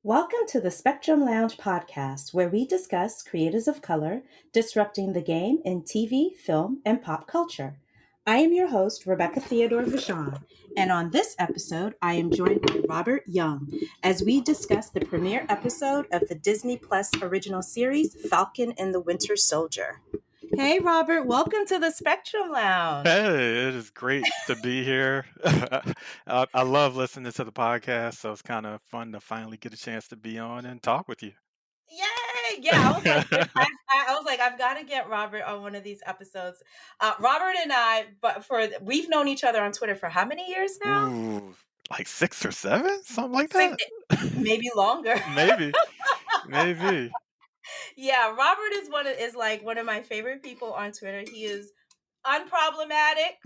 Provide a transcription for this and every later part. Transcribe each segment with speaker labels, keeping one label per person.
Speaker 1: Welcome to the Spectrum Lounge podcast, where we discuss creators of color disrupting the game in TV, film, and pop culture. I am your host, Rebecca Theodore-Vachon, and on this episode, I am joined by Robert Young as we discuss the premiere episode of the Disney Plus original series, Falcon and the Winter Soldier. Hey, Robert, welcome to the Spectrum Lounge.
Speaker 2: Hey, it is great to be here. I love listening to the podcast, so it's kind of fun to finally get a chance to be on and talk with you.
Speaker 1: Yay! Yeah, I was like, I was like, I've got to get Robert on one of these episodes. Robert and I, we've known each other on Twitter for how many years now?
Speaker 2: Ooh, like 6 or 7, something like
Speaker 1: Six,
Speaker 2: that.
Speaker 1: maybe longer.
Speaker 2: Maybe, maybe.
Speaker 1: Yeah, Robert is like one of my favorite people on Twitter. He is unproblematic,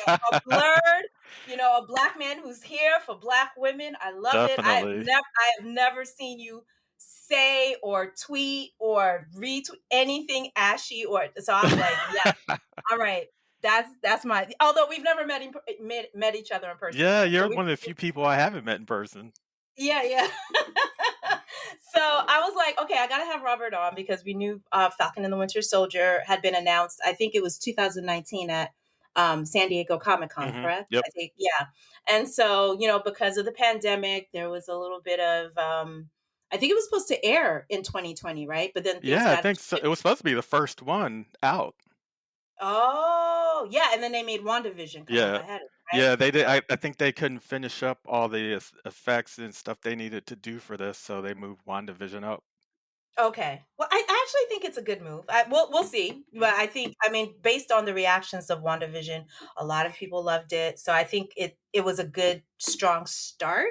Speaker 1: a blurred, a black man who's here for black women. I love it.
Speaker 2: Definitely.
Speaker 1: I have never seen you say or tweet or retweet anything ashy or so I'm like, yeah, all right. That's my although we've never met each other in person
Speaker 2: Yeah,
Speaker 1: yet. So
Speaker 2: you're
Speaker 1: we
Speaker 2: one of the few people I haven't met in person.
Speaker 1: yeah. So I was like, okay, I gotta have Robert on because we knew Falcon and the Winter Soldier had been announced. I think it was 2019 at San Diego Comic Con, correct?
Speaker 2: Yep.
Speaker 1: I think, yeah. And so, because of the pandemic, there was a little bit of, I think it was supposed to air in 2020, right? But then things
Speaker 2: Yeah, I
Speaker 1: got,
Speaker 2: think so. It was supposed to be the first one out.
Speaker 1: oh, yeah. And then they made WandaVision come out
Speaker 2: Yeah.
Speaker 1: ahead of it, right?
Speaker 2: Yeah, they did. I think they couldn't finish up all the effects and stuff they needed to do for this, so they moved WandaVision up.
Speaker 1: Okay. Well, I actually think it's a good move. We'll see. But I mean, based on the reactions of WandaVision, a lot of people loved it. So I think it was a good, strong start.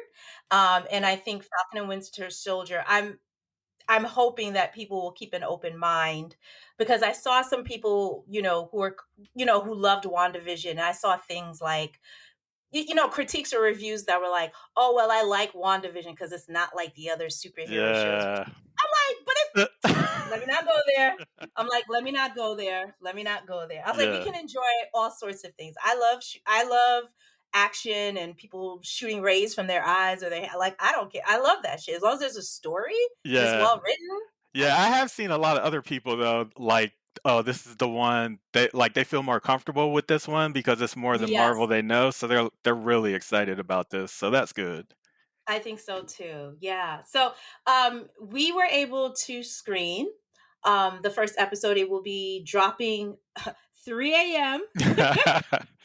Speaker 1: And I think Falcon and Winter Soldier, I'm hoping that people will keep an open mind because I saw some people, who loved WandaVision. And I saw things like critiques or reviews that were like, "Oh, well, I like WandaVision because it's not like the other superhero shows."
Speaker 2: Yeah.
Speaker 1: I'm like, but let me not go there. I'm like, let me not go there. Let me not go there. I was like, we
Speaker 2: Yeah.
Speaker 1: can enjoy all sorts of things. I love action and people shooting rays from their eyes or they like. I don't care. I love that shit as long as there's a story and it's
Speaker 2: Yeah.
Speaker 1: well written.
Speaker 2: Yeah, I have seen a lot of other people though, like, oh, this is the one they feel more comfortable with this one because it's more the Marvel
Speaker 1: Yes,
Speaker 2: they know, so they're really excited about this. So that's good.
Speaker 1: I think so too. Yeah. So we were able to screen the first episode. It will be dropping 3 a.m.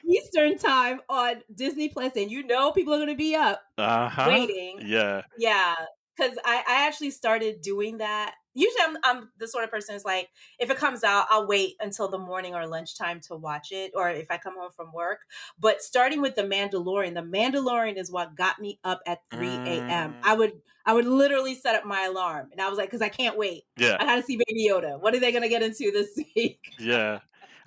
Speaker 1: Eastern time on Disney Plus, and people are going to be up
Speaker 2: Uh-huh.
Speaker 1: waiting.
Speaker 2: Yeah.
Speaker 1: Yeah, because I actually started doing that. Usually, I'm the sort of person who's like, if it comes out, I'll wait until the morning or lunchtime to watch it, or if I come home from work. But starting with the Mandalorian is what got me up at 3 a.m.
Speaker 2: Mm,
Speaker 1: I would literally set up my alarm, and I was like, because I can't wait.
Speaker 2: yeah.
Speaker 1: I got to see Baby Yoda. What are they going to get into this week?
Speaker 2: Yeah.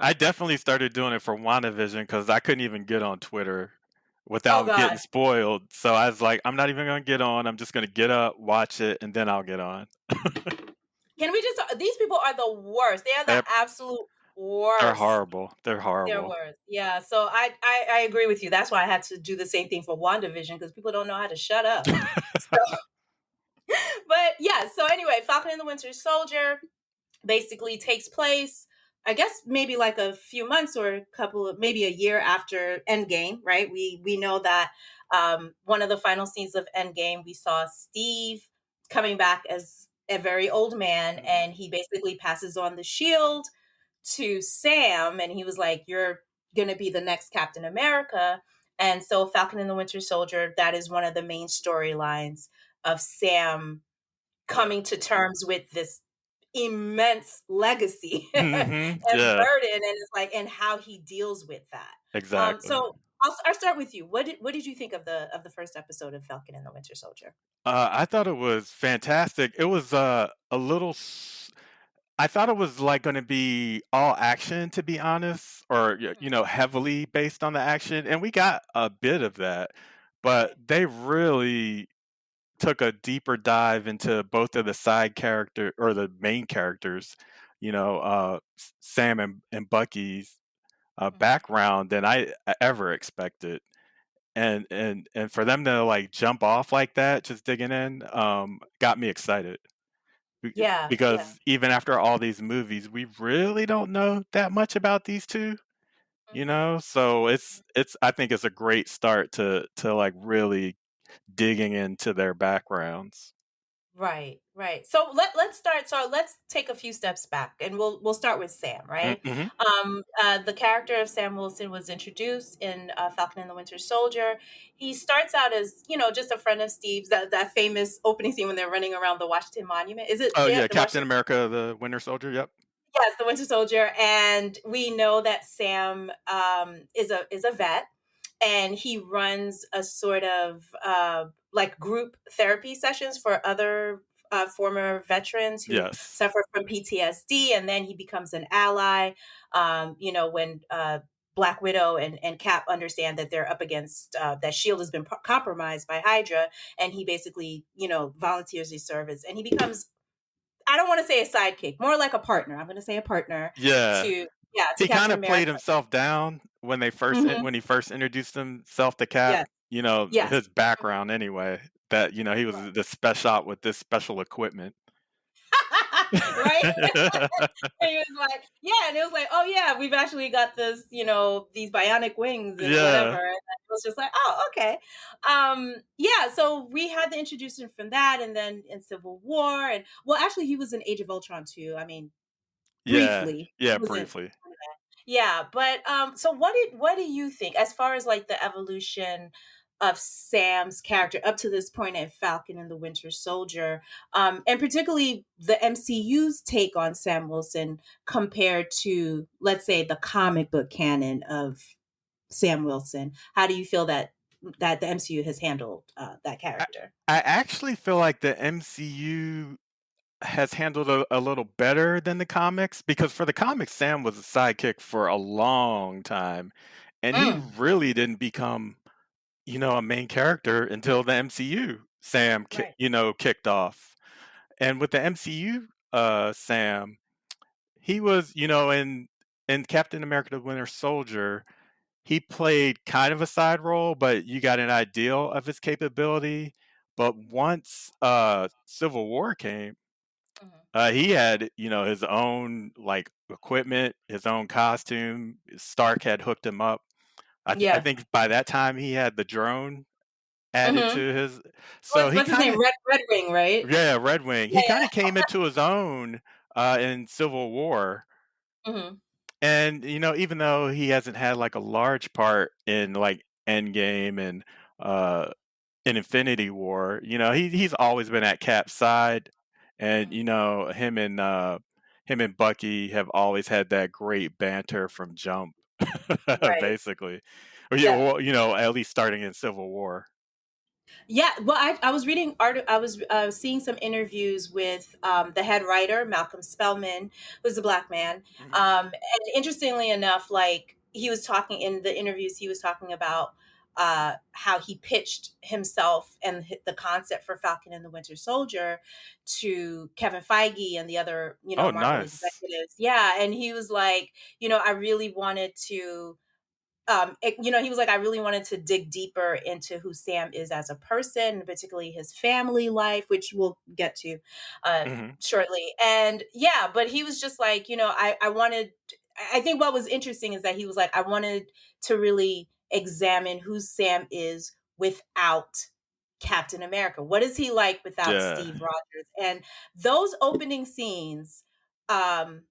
Speaker 2: I definitely started doing it for WandaVision because I couldn't even get on Twitter
Speaker 1: Oh
Speaker 2: without getting
Speaker 1: God.
Speaker 2: spoiled. So I was like, I'm not even gonna get on. I'm just gonna get up, watch it, and then I'll get on.
Speaker 1: Can we just? These people are the worst. They are the
Speaker 2: They're
Speaker 1: absolute
Speaker 2: they're
Speaker 1: worst.
Speaker 2: horrible. They're
Speaker 1: They're
Speaker 2: horrible.
Speaker 1: worse. Yeah. So I agree with you. That's why I had to do the same thing for WandaVision because people don't know how to shut up. So, but yeah. So anyway, Falcon and the Winter Soldier basically takes place, I guess maybe like a few months or maybe a year after Endgame, right? We know that one of the final scenes of Endgame, we saw Steve coming back as a very old man,
Speaker 2: Mhm.
Speaker 1: and he basically passes on the shield to Sam, and he was like, "You're gonna be the next Captain America." And so, Falcon and the Winter Soldier, that is one of the main storylines of Sam
Speaker 2: Yep.
Speaker 1: coming to terms with this immense legacy and
Speaker 2: Yeah,
Speaker 1: burden, and it's like, and how he deals with that.
Speaker 2: exactly.
Speaker 1: So I'll start with you. What did you think of the first episode of Falcon and the Winter Soldier?
Speaker 2: I thought it was fantastic. It was a little. I thought it was like going to be all action, to be honest, or heavily based on the action, and we got a bit of that. But
Speaker 1: Right.
Speaker 2: they really took a deeper dive into both of the side character or the main characters, Sam and Bucky's
Speaker 1: Mhm.
Speaker 2: background than I ever expected. and for them to, like, jump off like that, just digging in, got me excited. Be
Speaker 1: Yeah, yeah.
Speaker 2: because even after all these movies, we really don't know that much about these 2, you
Speaker 1: Mhm.
Speaker 2: know? So it's I think it's a great start to, like, really digging into their backgrounds.
Speaker 1: Right, right. So let's start. So let's take a few steps back, and we'll start with Sam. Right.
Speaker 2: Mhm.
Speaker 1: The character of Sam Wilson was introduced in Falcon and the Winter Soldier. He starts out as just a friend of Steve's. That famous opening scene when they're running around the Washington Monument. Is it?
Speaker 2: Oh,
Speaker 1: Yeah,
Speaker 2: yeah,
Speaker 1: the
Speaker 2: Captain
Speaker 1: Washington.
Speaker 2: America: The Winter Soldier, yep.
Speaker 1: Yes, the Winter Soldier, and we know that Sam is a vet, and he runs a sort of like group therapy sessions for other former veterans who
Speaker 2: Yes.
Speaker 1: suffer from PTSD, and then he becomes an ally. When Black Widow and Cap understand that they're up against that Shield has been compromised by Hydra, and he basically volunteers his service, and he becomes, I don't want to say a sidekick, more like a partner. I'm going to say a partner
Speaker 2: Yeah.
Speaker 1: to, yeah, to
Speaker 2: He
Speaker 1: Captain
Speaker 2: kinda
Speaker 1: America.
Speaker 2: played himself down
Speaker 1: Hmm.
Speaker 2: when he first introduced himself to Cap,
Speaker 1: Yes, yes.
Speaker 2: his background anyway, that, he was
Speaker 1: Right.
Speaker 2: the spec shot with this special equipment.
Speaker 1: Right. And he was like, yeah, and it was like, oh yeah, we've actually got this, these bionic wings and whatever.
Speaker 2: Yeah.
Speaker 1: And it was just like, oh, okay. Yeah, so we had the introduction from that, and then in Civil War, and well, actually, he was in Age of Ultron too. I mean,
Speaker 2: Yeah.
Speaker 1: briefly.
Speaker 2: Yeah,
Speaker 1: He was in.
Speaker 2: briefly.
Speaker 1: Yeah, but so what do you think as far as like the evolution of Sam's character up to this point in Falcon and the Winter Soldier, and particularly the MCU's take on Sam Wilson compared to, let's say, the comic book canon of Sam Wilson? How do you feel that the MCU has handled that
Speaker 2: I
Speaker 1: character?
Speaker 2: I actually feel like the MCU has handled a little better than the comics, because for the comics, Sam was a sidekick for a long time, and he
Speaker 1: Mm,
Speaker 2: really didn't become, a main character until the MCU Sam
Speaker 1: right.
Speaker 2: kicked off. And with the MCU, Sam, he was, in Captain America: The Winter Soldier, he played kind of a side role, but you got an ideal of his capability. But once Civil War came,
Speaker 1: Mhm.
Speaker 2: he had, his own like equipment, his own costume. Stark had hooked him up. I
Speaker 1: Yeah.
Speaker 2: think by that time he had the drone added
Speaker 1: Hmm.
Speaker 2: to his. So he
Speaker 1: What's his name?
Speaker 2: kind of,
Speaker 1: Red Wing, right?
Speaker 2: yeah, Red Wing.
Speaker 1: Yeah.
Speaker 2: He kind of came into his own in Civil War.
Speaker 1: Yeah. Hmm.
Speaker 2: And, even though he hasn't had like a large part in like Endgame and uh in Infinity War, he's always been at Cap's side. And,
Speaker 1: Hmm.
Speaker 2: him and Bucky have always had that great banter from jump,
Speaker 1: Right.
Speaker 2: basically. Or yeah,
Speaker 1: Yeah.
Speaker 2: well, at least starting in Civil War.
Speaker 1: Yeah, well, I was reading art. I was seeing some interviews with the head writer, Malcolm Spellman, who's a black man.
Speaker 2: Mhm.
Speaker 1: And interestingly enough, like he was talking in the interviews, he was talking about how he pitched himself and the concept for Falcon and the Winter Soldier to Kevin Feige and the other,
Speaker 2: Oh,
Speaker 1: Marvel
Speaker 2: nice.
Speaker 1: executives. Yeah, and he was like, I really wanted to he was like, I really wanted to dig deeper into who Sam is as a person, particularly his family life, which we'll get to uh,
Speaker 2: Hmm.
Speaker 1: shortly. And yeah, but he was just like, I wanted, I think what was interesting is that he was like, I wanted to really examine who Sam is without Captain America. What is he like without
Speaker 2: Yeah.
Speaker 1: Steve Rogers? And those opening scenes, um,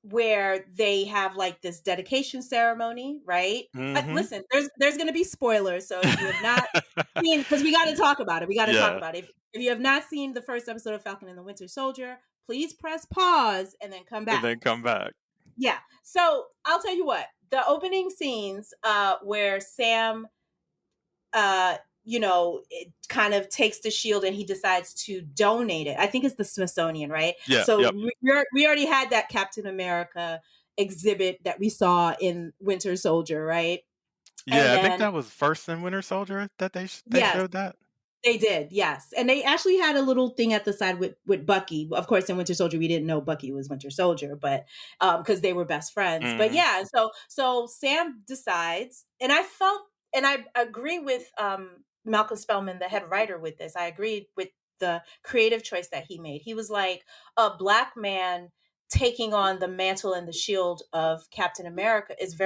Speaker 1: where they have like this dedication ceremony, right?
Speaker 2: Hmm.
Speaker 1: Listen, there's going to be spoilers, so if you have not seen, because we got to talk about it, we got to talk
Speaker 2: Yeah.
Speaker 1: about it. If you have not seen the first episode of Falcon and the Winter Soldier, please press pause and then come
Speaker 2: And
Speaker 1: back.
Speaker 2: then come back.
Speaker 1: Yeah. So I'll tell you what, the opening scenes where Sam it kind of takes the shield and he decides to donate it. I think it's the Smithsonian, right?
Speaker 2: Yeah.
Speaker 1: So
Speaker 2: Yep.
Speaker 1: we already had that Captain America exhibit that we saw in Winter Soldier, right? And
Speaker 2: Yeah, I think
Speaker 1: then
Speaker 2: that was first in Winter Soldier that they
Speaker 1: yes,
Speaker 2: showed that.
Speaker 1: they did, yes, and they actually had a little thing at the side with Bucky. Of course, in Winter Soldier, we didn't know Bucky was Winter Soldier, but because they were best friends. But
Speaker 2: Mhm.
Speaker 1: yeah, so Sam decides, and I felt and I agree with Malcolm Spellman, the head writer, with this. I agreed with the creative choice that he made. He was like, a black man taking on the mantle and the shield of Captain America is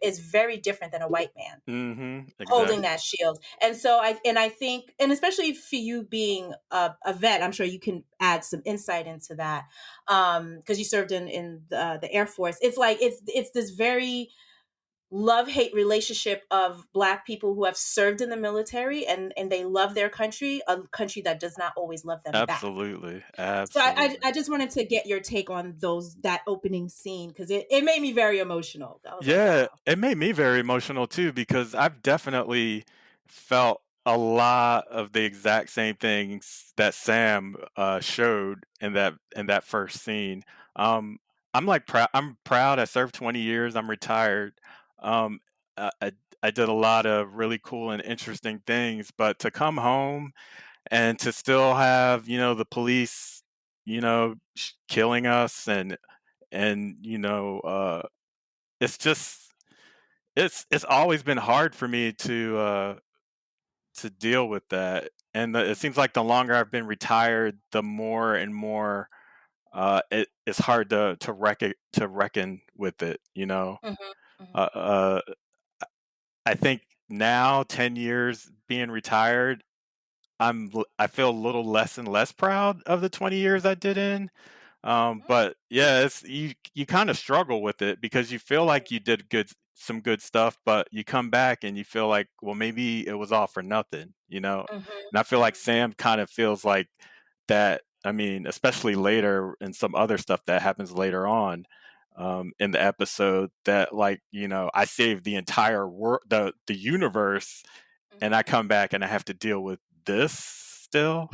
Speaker 1: is very different than a white man
Speaker 2: Mhm.
Speaker 1: holding
Speaker 2: Exactly.
Speaker 1: that shield. And so I think, and especially for you being a vet, I'm sure you can add some insight into that, because you served in the Air Force. It's like it's this very love hate relationship of black people who have served in the military, and they love their country, a country that does not always love them back.
Speaker 2: Absolutely.
Speaker 1: So
Speaker 2: Absolutely.
Speaker 1: I just wanted to get your take on that opening scene, because it made me very emotional. I was like,
Speaker 2: Yeah,
Speaker 1: wow.
Speaker 2: it made me very emotional too because I've definitely felt a lot of the exact same things that Sam showed in that first scene. Um, I'm like proud. I'm proud. I served 20 years. I'm retired. Um, I, I I did a lot of really cool and interesting things, but to come home and to still have the police killing us and it's just it's always been hard for me to deal with that, and it seems like the longer I've been retired, the more and more it's hard to reckon with it.
Speaker 1: Hmm. Hmm.
Speaker 2: Uh, uh, I think now, 10 years being retired, I feel a little less and less proud of the 20 years I did in. But yeah, it's you kind of struggle with it because you feel like you did some good stuff, but you come back and you feel like, well, maybe it was all for nothing.
Speaker 1: Hmm.
Speaker 2: And I feel like
Speaker 1: Hmm.
Speaker 2: Sam kind of feels like that. I mean, especially later and some other stuff that happens later on in the episode that like I saved the entire world, the universe, and I
Speaker 1: Hmm.
Speaker 2: come back and I have to deal with this still.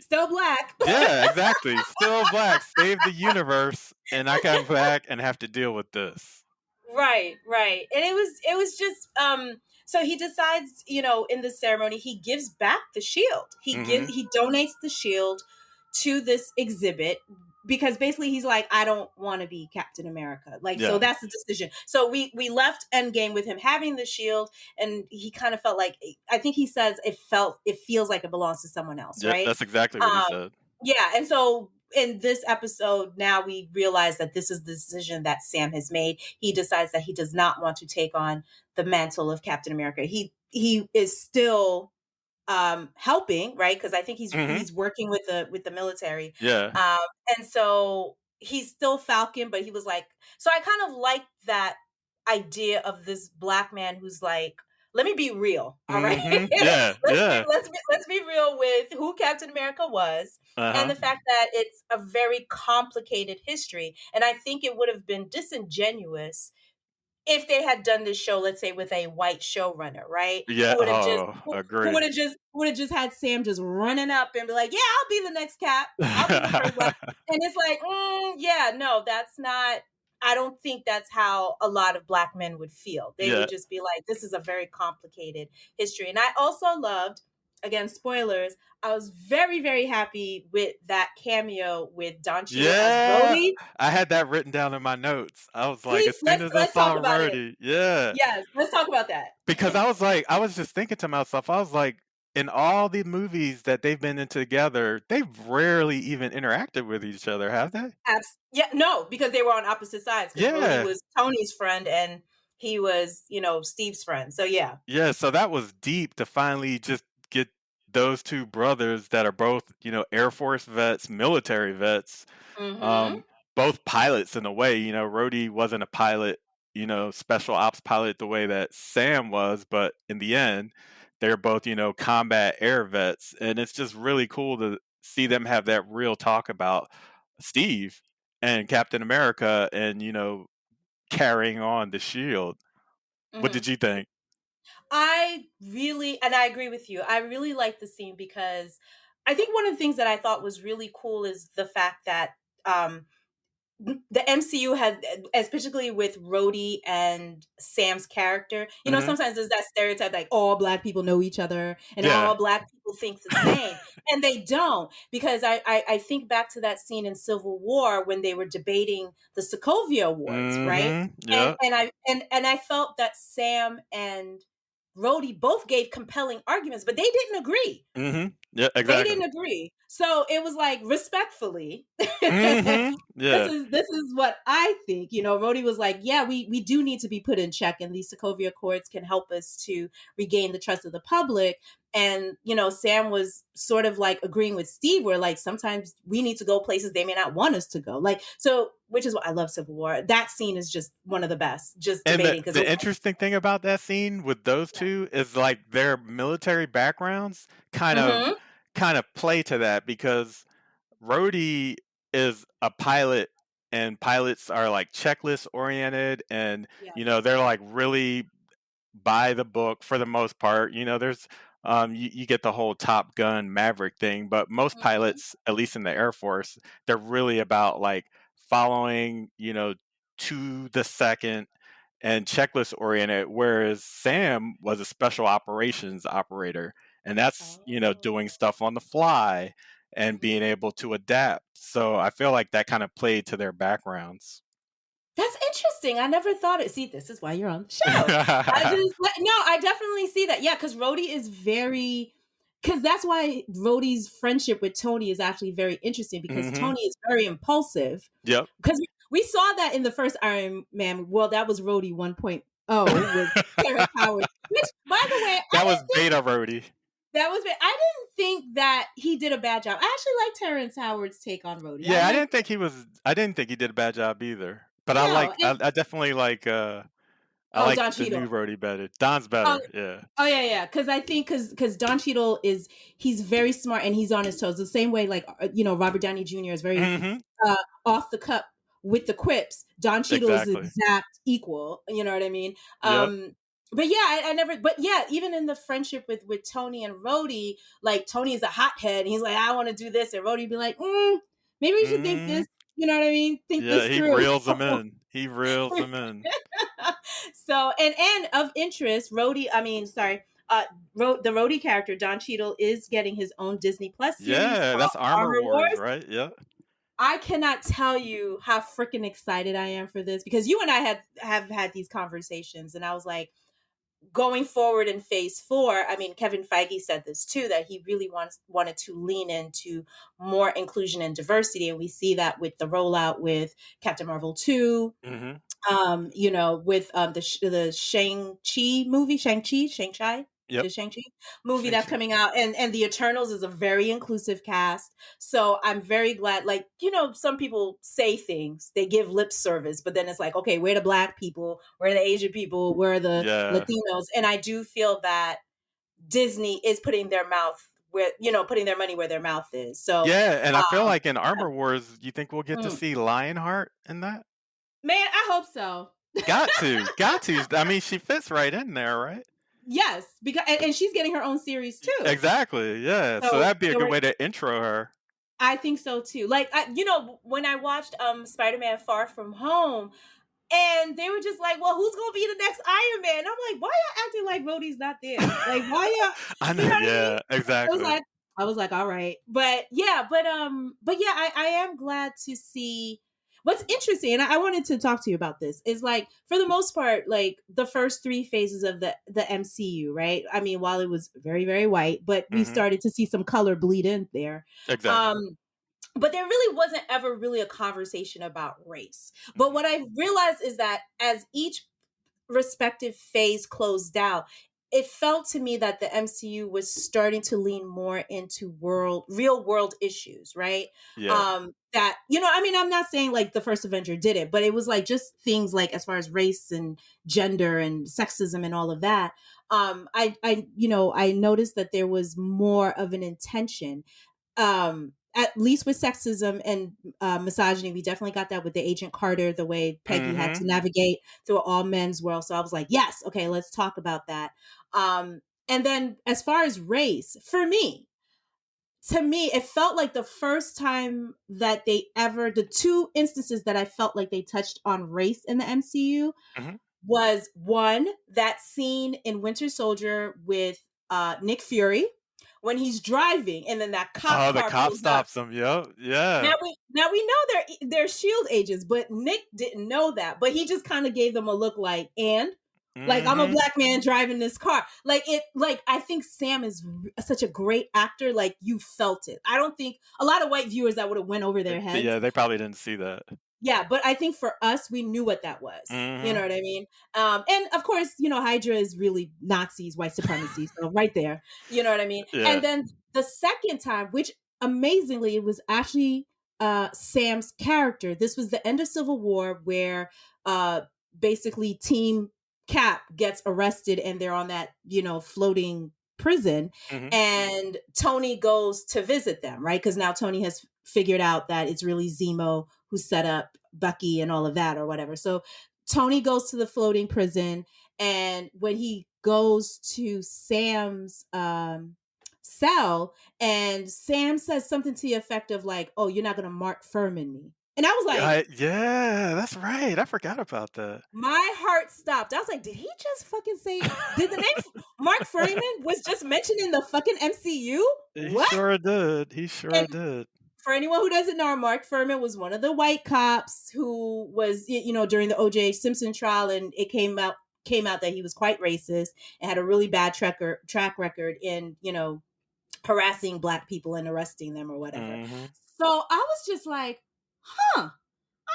Speaker 1: Still black.
Speaker 2: Yeah, exactly. Still black, save the universe, and I come back and have to deal with this.
Speaker 1: Right, right. And it was just so he decides, in the ceremony he gives back the shield.
Speaker 2: Mhm.
Speaker 1: He donates the shield to this exhibit, because basically he's like, I don't want to be Captain America. Like, so
Speaker 2: Yeah.
Speaker 1: that's the decision. So we left Endgame with him having the shield, and he kind of felt like, I think he says, it feels like it belongs to someone else,
Speaker 2: Yeah,
Speaker 1: right?
Speaker 2: that's exactly what he
Speaker 1: Um
Speaker 2: said.
Speaker 1: yeah, and so in this episode, now we realize that this is the decision that Sam has made. He decides that he does not want to take on the mantle of Captain America. He is still helping, right? Because I think
Speaker 2: Mhm.
Speaker 1: he's working with the military.
Speaker 2: Yeah.
Speaker 1: um and so he's still Falcon, but he was like, so I kind of like that idea of this black man who's like, let me be real, all right?
Speaker 2: Mhm. Yeah, yeah.
Speaker 1: Let's be real with who Captain America was, and
Speaker 2: Uh-huh.
Speaker 1: the fact that it's a very complicated history. And I think it would have been disingenuous if they had done this show, let's say, with a white showrunner, right?
Speaker 2: Yeah, oh,
Speaker 1: Who would
Speaker 2: agree.
Speaker 1: have just had Sam just running up and be like, "Yeah, I'll be the next Cap. I'll be the first black." And it's like, yeah, no, that's not. I don't think that's how a lot of black men would feel. They
Speaker 2: Yeah.
Speaker 1: would just be like, "This is a very complicated history." And I also loved, again, spoilers. I was very, very happy with that cameo with Don Cheadle as
Speaker 2: Yeah,
Speaker 1: Rhodey.
Speaker 2: I had that written down in my notes. I was like,
Speaker 1: Please,
Speaker 2: as soon as I
Speaker 1: let's talk
Speaker 2: saw
Speaker 1: about it.
Speaker 2: Rhodey, yeah.
Speaker 1: Yes, let's talk about that.
Speaker 2: Because I was like, I was just thinking to myself, I was like, in all the movies that they've been in together, they've rarely even interacted with each other, have they?
Speaker 1: Yeah, no, because they were on opposite sides. Because Rhodey
Speaker 2: Yeah.
Speaker 1: was Tony's friend and he was, Steve's friend. So yeah.
Speaker 2: Yeah, so that was deep to finally just get those two brothers that are both, Air Force vets, military vets,
Speaker 1: Mm-hmm.
Speaker 2: um, both pilots in a way. Rhodey wasn't a pilot, special ops pilot the way that Sam was, but in the end, they're both, combat air vets. And it's just really cool to see them have that real talk about Steve and Captain America and, carrying on the shield. What
Speaker 1: Mm-hmm.
Speaker 2: did you think?
Speaker 1: And I agree with you. I really like the scene because I think one of the things that I thought was really cool is the fact that um the MCU has, as particularly with Rhodey and Sam's character,
Speaker 2: Mhm.
Speaker 1: sometimes there's that stereotype like all black people know each other and
Speaker 2: Yeah.
Speaker 1: all black people think the same. And they don't, because I think back to that scene in Civil War when they were debating the Sokovia Awards, right?
Speaker 2: Mhm.
Speaker 1: And
Speaker 2: Yep.
Speaker 1: I felt that Sam and Rhodey both gave compelling arguments, but they didn't agree.
Speaker 2: Mhm. Yeah,
Speaker 1: They
Speaker 2: exactly.
Speaker 1: didn't agree. So it was like, respectfully,
Speaker 2: Mhm. Yeah.
Speaker 1: this is what I think. Rhodey was like, yeah, we do need to be put in check, and these Sokovia Accords can help us to regain the trust of the public. And Sam was sort of like agreeing with Steve, where like sometimes we need to go places they may not want us to go. Like so, which is what I love Civil War. That scene is just one of the best. Just
Speaker 2: And
Speaker 1: debating because
Speaker 2: the interesting thing about that scene with those
Speaker 1: yeah.
Speaker 2: 2 is, like, their military backgrounds
Speaker 1: Mm-hmm.
Speaker 2: kind of play to that because Rhodey is a pilot, and pilots are, like, checklist oriented, and,
Speaker 1: Yeah.
Speaker 2: they're, like, really by the book for the most part. There's you get the whole Top Gun Maverick thing, but most
Speaker 1: Mm-hmm.
Speaker 2: pilots, at least in the Air Force, they're really about like following, to the second and checklist oriented. Whereas Sam was a special operations operator, and that's doing
Speaker 1: Oh.
Speaker 2: stuff on the fly and being
Speaker 1: Mhm.
Speaker 2: able to adapt. So I feel like that kind of played to their backgrounds.
Speaker 1: That's interesting. I never thought it. See, this is why you're on the show. No, I definitely see that. Yeah, because Rhodey is very, because that's why Rhodey's friendship with Tony is actually very interesting because
Speaker 2: Hmm.
Speaker 1: Tony is very impulsive.
Speaker 2: Yep.
Speaker 1: Because we saw that in the first Iron Man. Well, that was Rhodey 1.0 with Terrence Howard. Which, by the way,
Speaker 2: That was Beta Rhodey.
Speaker 1: I didn't think that he did a bad job. I actually like Terrence Howard's take on Rhodey. I
Speaker 2: Yeah,
Speaker 1: like,
Speaker 2: I didn't think he did a bad job either. But
Speaker 1: no, and
Speaker 2: I definitely like, I
Speaker 1: oh,
Speaker 2: like
Speaker 1: Don
Speaker 2: the
Speaker 1: Cheadle.
Speaker 2: new Rhodey better. Don's
Speaker 1: Oh,
Speaker 2: better, yeah.
Speaker 1: oh yeah, yeah. Because I think because Don Cheadle he's very smart and he's on his toes. The same way like Robert Downey Jr. is very
Speaker 2: Mhm.
Speaker 1: off the cup with the quips. Don Cheadle is the
Speaker 2: Exactly.
Speaker 1: exact equal. You know what I mean?
Speaker 2: Yep.
Speaker 1: But yeah, I never. But yeah, even in the friendship with Tony and Rhodey, like Tony's a hothead. And he's like, I want to do this, and Rhodey be like, maybe we should think
Speaker 2: Mhm.
Speaker 1: this. You know what I mean? Think
Speaker 2: Yeah,
Speaker 1: this
Speaker 2: he
Speaker 1: through.
Speaker 2: reels them in. He reels them in.
Speaker 1: So and of interest, Rhodey. I mean, sorry, the Rhodey character Don Cheadle is getting his own Disney Plus series
Speaker 2: Yeah,
Speaker 1: called
Speaker 2: that's Armor
Speaker 1: Armor
Speaker 2: Wars,
Speaker 1: Wars.
Speaker 2: right? Yep.
Speaker 1: I cannot tell you how freaking excited I am for this because you and I have had these conversations, and I was like, going forward in Phase 4. I mean, Kevin Feige said this too that he really wanted to lean into more inclusion and diversity, and we see that with the rollout with Captain Marvel 2,
Speaker 2: Mhm.
Speaker 1: with the Shang-Chi,
Speaker 2: Yep.
Speaker 1: the Shang-Chi movie that's
Speaker 2: Shang-Chi.
Speaker 1: coming out, and the Eternals is a very inclusive cast. So I'm very glad. Like, some people say things, they give lip service, but then it's like, okay, where are the black people? Where are the Asian people? Where are the
Speaker 2: Yeah.
Speaker 1: Latinos? And I do feel that Disney is putting their money where their mouth is. So,
Speaker 2: Yeah, and I feel
Speaker 1: um,
Speaker 2: like in Armor Wars, you think we'll get to
Speaker 1: mm,
Speaker 2: see Lionheart in that?
Speaker 1: man, I hope so.
Speaker 2: Got to. Got to. I mean, she fits right in there, right?
Speaker 1: Yes, because and she's getting her own series too.
Speaker 2: Exactly, yeah, so
Speaker 1: So
Speaker 2: that'd be a
Speaker 1: so
Speaker 2: good
Speaker 1: we're
Speaker 2: way to intro her.
Speaker 1: I think so too. Like when I watched Spider-Man Far From Home, and they were just like, "Well, who's gonna be the next Iron Man?" And I'm like, "Why y'all acting like Rhodey's not there? Like, why y'all?
Speaker 2: I
Speaker 1: You
Speaker 2: know,
Speaker 1: know what I mean?"
Speaker 2: yeah,
Speaker 1: It was
Speaker 2: exactly.
Speaker 1: like I was like, "All right," but yeah, I am glad to see. What's interesting, and I wanted to talk to you about this, is like for the most part, like the first three phases of the MCU, right? I mean, while it was very very white, but we
Speaker 2: Mhm,
Speaker 1: started to see some color bleed in there.
Speaker 2: exactly.
Speaker 1: Um, but there really wasn't ever really a conversation about race. But
Speaker 2: Mhm,
Speaker 1: what I realized is that as each respective phase closed out, it felt to me that the MCU was starting to lean more into real world issues, right?
Speaker 2: yeah,
Speaker 1: That, I mean, I'm not saying like the first Avenger did it, but it was like just things like as far as race and gender and sexism and all of that. I noticed that there was more of an intention, at least with sexism and misogyny. We definitely got that with the Agent Carter, the way Peggy had to
Speaker 2: mhm,
Speaker 1: navigate through all men's world. So I was like, yes, okay, let's talk about that. And then as far as race, for me, to me, it felt like the first time that the two instances that I felt like they touched on race in the MCU
Speaker 2: Mhm.
Speaker 1: was one, that scene in Winter Soldier with Nick Fury when he's driving and then that cop
Speaker 2: Oh, the
Speaker 1: car
Speaker 2: cop
Speaker 1: pulls up.
Speaker 2: stops him. Yep. Yeah.
Speaker 1: Now we know they're shield agents, but Nick didn't know that. But he just kind of gave them a look like, and like, I'm a
Speaker 2: Mhm.
Speaker 1: black man driving this car. Like I think Sam is such a great actor. Like, you felt it. I don't think a lot of white viewers that would have went over their heads.
Speaker 2: Yeah, they probably didn't see that.
Speaker 1: Yeah, but I think for us, we knew what that was. You know
Speaker 2: Mhm.
Speaker 1: what I mean? And of course, Hydra is really Nazis, white supremacy. So right there, you know what I mean? And
Speaker 2: Yeah.
Speaker 1: then the second time, which amazingly, it was actually Sam's character. This was the end of Civil War where uh, basically Team Cap gets arrested and they're on that, floating prison.
Speaker 2: Mhm.
Speaker 1: And Tony goes to visit them, right? Because now Tony has figured out that it's really Zemo who set up Bucky and all of that or whatever. So Tony goes to the floating prison, and when he goes to Sam's cell, and Sam says something to the effect of like, "Oh, you're not gonna Mark Furman me," and I was like,
Speaker 2: Yeah, that's right. I forgot about that.
Speaker 1: my heart stopped. I was like, did he just fucking say? Did the name Mark Furman was just mentioned in the fucking MCU?
Speaker 2: He
Speaker 1: What?
Speaker 2: sure did. He sure
Speaker 1: And
Speaker 2: did.
Speaker 1: for anyone who doesn't know, Mark Furman was one of the white cops who was, during the O.J. Simpson trial, and it came out that he was quite racist and had a really bad track record in, harassing black people and arresting them or whatever.
Speaker 2: Mhm.
Speaker 1: So I was just like, huh,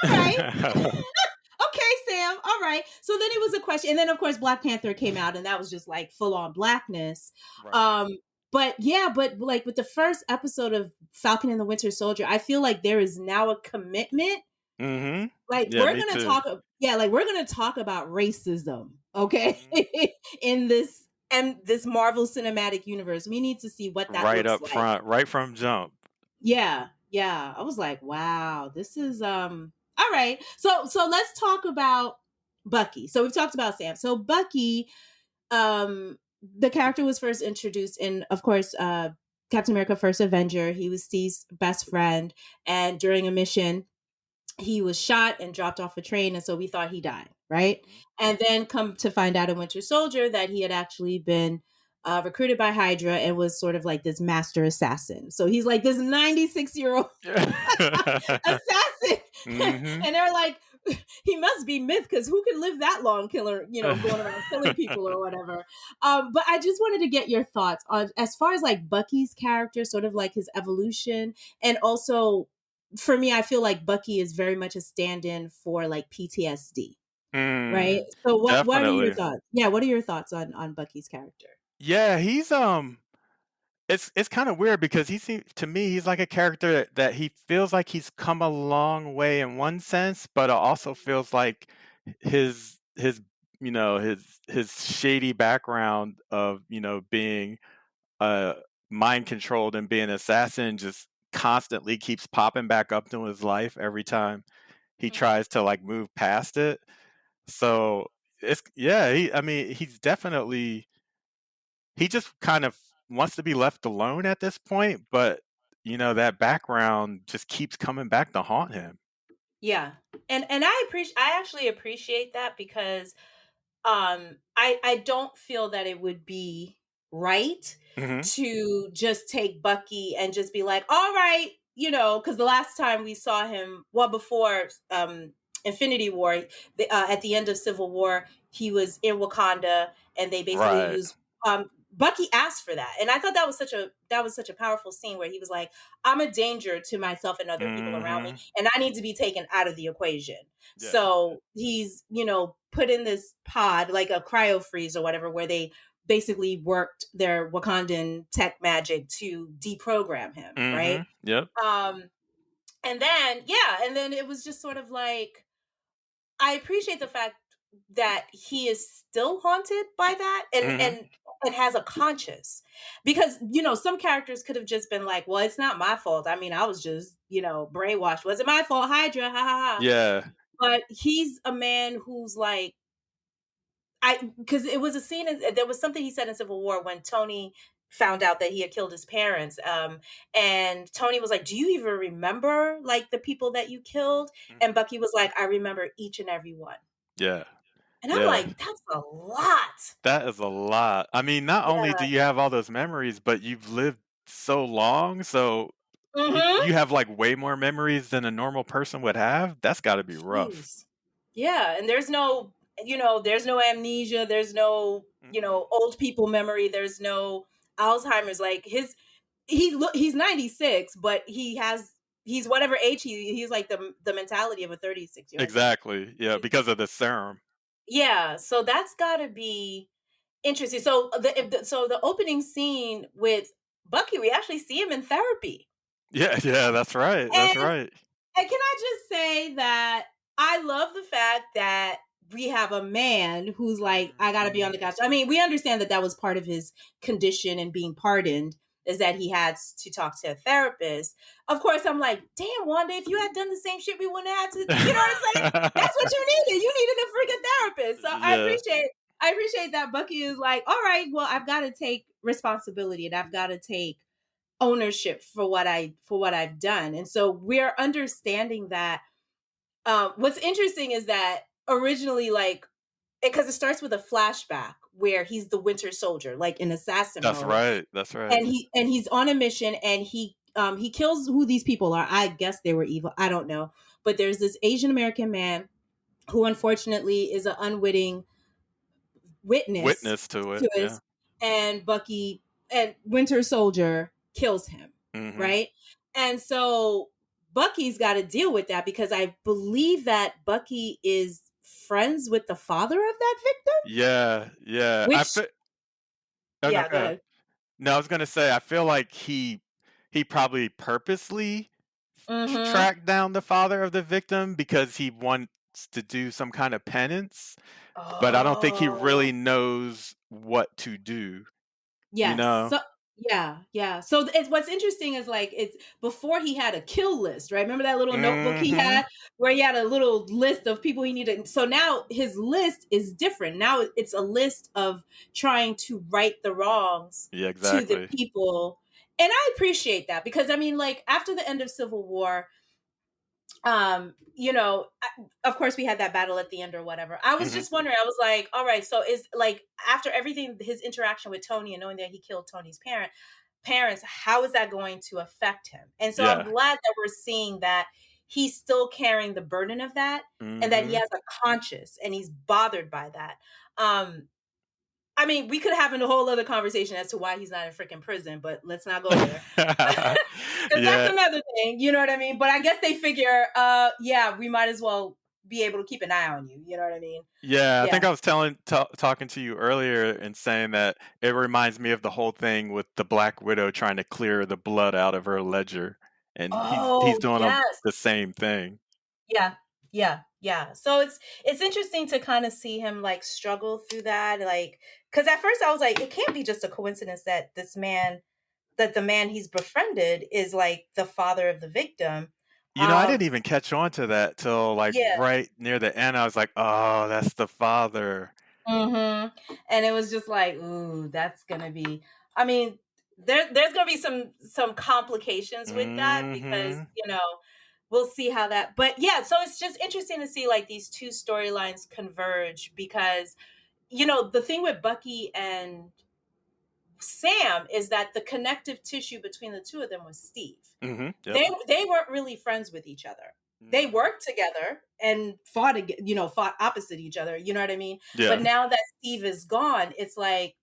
Speaker 1: all right. Okay, Sam. All right. So then it was a question. And then of course Black Panther came out and that was just like full on blackness.
Speaker 2: Right.
Speaker 1: Um, but yeah, but like with the first episode of Falcon and the Winter Soldier, I feel like there is now a commitment.
Speaker 2: Mhm.
Speaker 1: Like
Speaker 2: Yeah,
Speaker 1: we're
Speaker 2: me
Speaker 1: gonna
Speaker 2: too.
Speaker 1: talk yeah, like we're gonna talk about racism, okay?
Speaker 2: Mhm.
Speaker 1: In this Marvel Cinematic Universe. We need to see what that
Speaker 2: Right
Speaker 1: looks
Speaker 2: up
Speaker 1: like.
Speaker 2: front, right from jump.
Speaker 1: Yeah, yeah. I was like, wow, this is all right. So let's talk about Bucky. So we've talked about Sam. So Bucky, the character was first introduced in, of course, Captain America First Avenger. He was Steve's best friend, and during a mission, he was shot and dropped off a train, and so we thought he died, right?
Speaker 2: Mhm.
Speaker 1: And then come to find out in Winter Soldier that he had actually been recruited by Hydra and was sort of like this master assassin. So he's like this 96-year-old assassin.
Speaker 2: Mhm.
Speaker 1: And they're like, he must be myth because who can live that long, killer, going around killing people or whatever. But I just wanted to get your thoughts on, as far as like Bucky's character, sort of like his evolution, and also for me, I feel like Bucky is very much a stand-in for like PTSD, right?
Speaker 2: Mm,
Speaker 1: So what are your
Speaker 2: definitely.
Speaker 1: thoughts? Yeah, what are your thoughts on Bucky's character?
Speaker 2: Yeah, he's it's kind of weird because he seems to me he's like a character that he feels like he's come a long way in one sense, but it also feels like his his shady background of being uh mind controlled and being an assassin just constantly keeps popping back up to his life every time he
Speaker 1: Mhm.
Speaker 2: tries to like move past it. So it's yeah, I mean he's definitely he just kind of wants to be left alone at this point, but that background just keeps coming back to haunt him.
Speaker 1: Yeah. And I actually appreciate that because I don't feel that it would be right
Speaker 2: Mhm.
Speaker 1: to just take Bucky and just be like, all right, because the last time we saw him, well, before Infinity War, at the end of Civil War, he was in Wakanda, and they basically
Speaker 2: Right.
Speaker 1: used Bucky asked for that, and I thought that was such a powerful scene where he was like, I'm a danger to myself and other people around me,
Speaker 2: Mhm.
Speaker 1: and I need to be taken out of the equation.
Speaker 2: Yeah.
Speaker 1: So he's, put in this pod, like a cryo freeze or whatever, where they basically worked their Wakandan tech magic to deprogram him, right?
Speaker 2: Mhm. Yep.
Speaker 1: Um, and then it was just sort of like, I appreciate the fact that he is still haunted by that, and
Speaker 2: Mhm.
Speaker 1: and and has a conscience, because some characters could have just been like, well, it's not my fault, I mean, I was just brainwashed, was it my fault, Hydra, ha ha ha.
Speaker 2: Yeah.
Speaker 1: But he's a man who's like, I because it was a scene there was something he said in Civil War when Tony found out that he had killed his parents. And Tony was like, "Do you even remember like the people that you killed?" And
Speaker 2: Mhm.
Speaker 1: Bucky was like, "I remember each and every one."
Speaker 2: Yeah,
Speaker 1: And I'm
Speaker 2: yeah.
Speaker 1: like, "That's a lot."
Speaker 2: That is a lot. I mean, not only
Speaker 1: Yeah.
Speaker 2: do you have all those memories, but you've lived so long, so
Speaker 1: Mhm.
Speaker 2: you have, like, way more memories than a normal person would have? That's gotta be rough.
Speaker 1: Jeez. Yeah, and there's no, there's no amnesia, there's no,
Speaker 2: Mm-mm.
Speaker 1: old people memory, there's no Alzheimer's. Like he's 96, but he's whatever age he's like the mentality of a 36-year-old man.
Speaker 2: Exactly, yeah, because of the serum.
Speaker 1: Yeah, so that's got to be interesting. So the opening scene with Bucky, we actually see him in therapy.
Speaker 2: Yeah, yeah, that's right, that's
Speaker 1: And
Speaker 2: right.
Speaker 1: And can I just say that I love the fact that we have a man who's like, I got to be on
Speaker 2: Mhm.
Speaker 1: the couch. I mean, we understand that that was part of his condition and being pardoned is that he had to talk to a therapist. Of course, I'm like, damn, Wanda, if you had done the same shit, we wouldn't have had to, what I'm saying? That's what you needed. You needed a freaking therapist. So
Speaker 2: Yeah,
Speaker 1: I appreciate that Bucky is like, all right, well, I've got to take responsibility and I've got to take ownership for what I've done. And so we're understanding that. What's interesting is that originally, like, because it starts with a flashback where he's the Winter Soldier, like in assassin
Speaker 2: that's
Speaker 1: mode,
Speaker 2: right, that's right.
Speaker 1: and he's on a mission, and he kills who these people are. I guess they were evil. I don't know, but there's this Asian American man who unfortunately is an unwitting witness
Speaker 2: Witness to it,
Speaker 1: to
Speaker 2: yeah.
Speaker 1: his, and Bucky and Winter Soldier kills him,
Speaker 2: Mhm.
Speaker 1: right? And so Bucky's got to deal with that because I believe that Bucky is friends with the father of that victim,
Speaker 2: Yeah, yeah,
Speaker 1: which
Speaker 2: oh, no,
Speaker 1: yeah,
Speaker 2: go
Speaker 1: go
Speaker 2: ahead.
Speaker 1: ahead.
Speaker 2: No, I was gonna say, I feel like he probably purposely
Speaker 1: Mhm.
Speaker 2: tracked down the father of the victim because he wants to do some kind of penance, but I don't think he
Speaker 1: Oh.
Speaker 2: really knows what to do, you
Speaker 1: Yes.
Speaker 2: know?
Speaker 1: So yeah, yeah. So it's what's interesting is like it's before he had a kill list, right? Remember that little notebook he
Speaker 2: Mhm.
Speaker 1: had where he had a little list of people he needed. So now his list is different. Now it's a list of trying to right the wrongs
Speaker 2: Yeah,
Speaker 1: to the
Speaker 2: exactly.
Speaker 1: people. And I appreciate that because I mean, like after the end of Civil War, of course we had that battle at the end or whatever. I was
Speaker 2: Mhm.
Speaker 1: just wondering, I was like, all right, so is like after everything, his interaction with Tony and knowing that he killed Tony's parents, how is that going to affect him? And so I'm
Speaker 2: Yeah.
Speaker 1: glad that we're seeing that he's still carrying the burden of that and that he
Speaker 2: Mhm.
Speaker 1: has a conscience and he's bothered by that. um I mean, we could have a whole other conversation as to why he's not in freaking prison, but let's not go there. Because that's
Speaker 2: Yeah.
Speaker 1: another thing, you know what I mean? But I guess they figure, yeah, we might as well be able to keep an eye on you. You know what I mean?
Speaker 2: Yeah, I
Speaker 1: Yeah.
Speaker 2: think I was talking to you earlier and saying that it reminds me of the whole thing with the Black Widow trying to clear the blood out of her ledger, and he's
Speaker 1: Oh,
Speaker 2: doing
Speaker 1: yes.
Speaker 2: the same thing.
Speaker 1: Yeah. Yeah. Yeah. So it's interesting to kind of see him like struggle through that. Like, because at first I was like, it can't be just a coincidence that the man he's befriended is like the father of the victim.
Speaker 2: You know, I
Speaker 1: Um,
Speaker 2: didn't even catch on to that till, like,
Speaker 1: yeah.
Speaker 2: right near the end. I was like, "Oh, that's the father."
Speaker 1: Mhm. And it was just like, "Ooh, that's gonna be." I mean, there's gonna be some complications with that because,
Speaker 2: Mhm.
Speaker 1: we'll see how that but yeah, so it's just interesting to see, like, these 2 storylines converge because, the thing with Bucky and Sam is that the connective tissue between the 2 of them was Steve.
Speaker 2: Mhm. Yep.
Speaker 1: They weren't really friends with each other. They
Speaker 2: Mhm.
Speaker 1: worked together and fought opposite each other, you know what I mean? But
Speaker 2: Yeah.
Speaker 1: now that Steve is gone, it's like,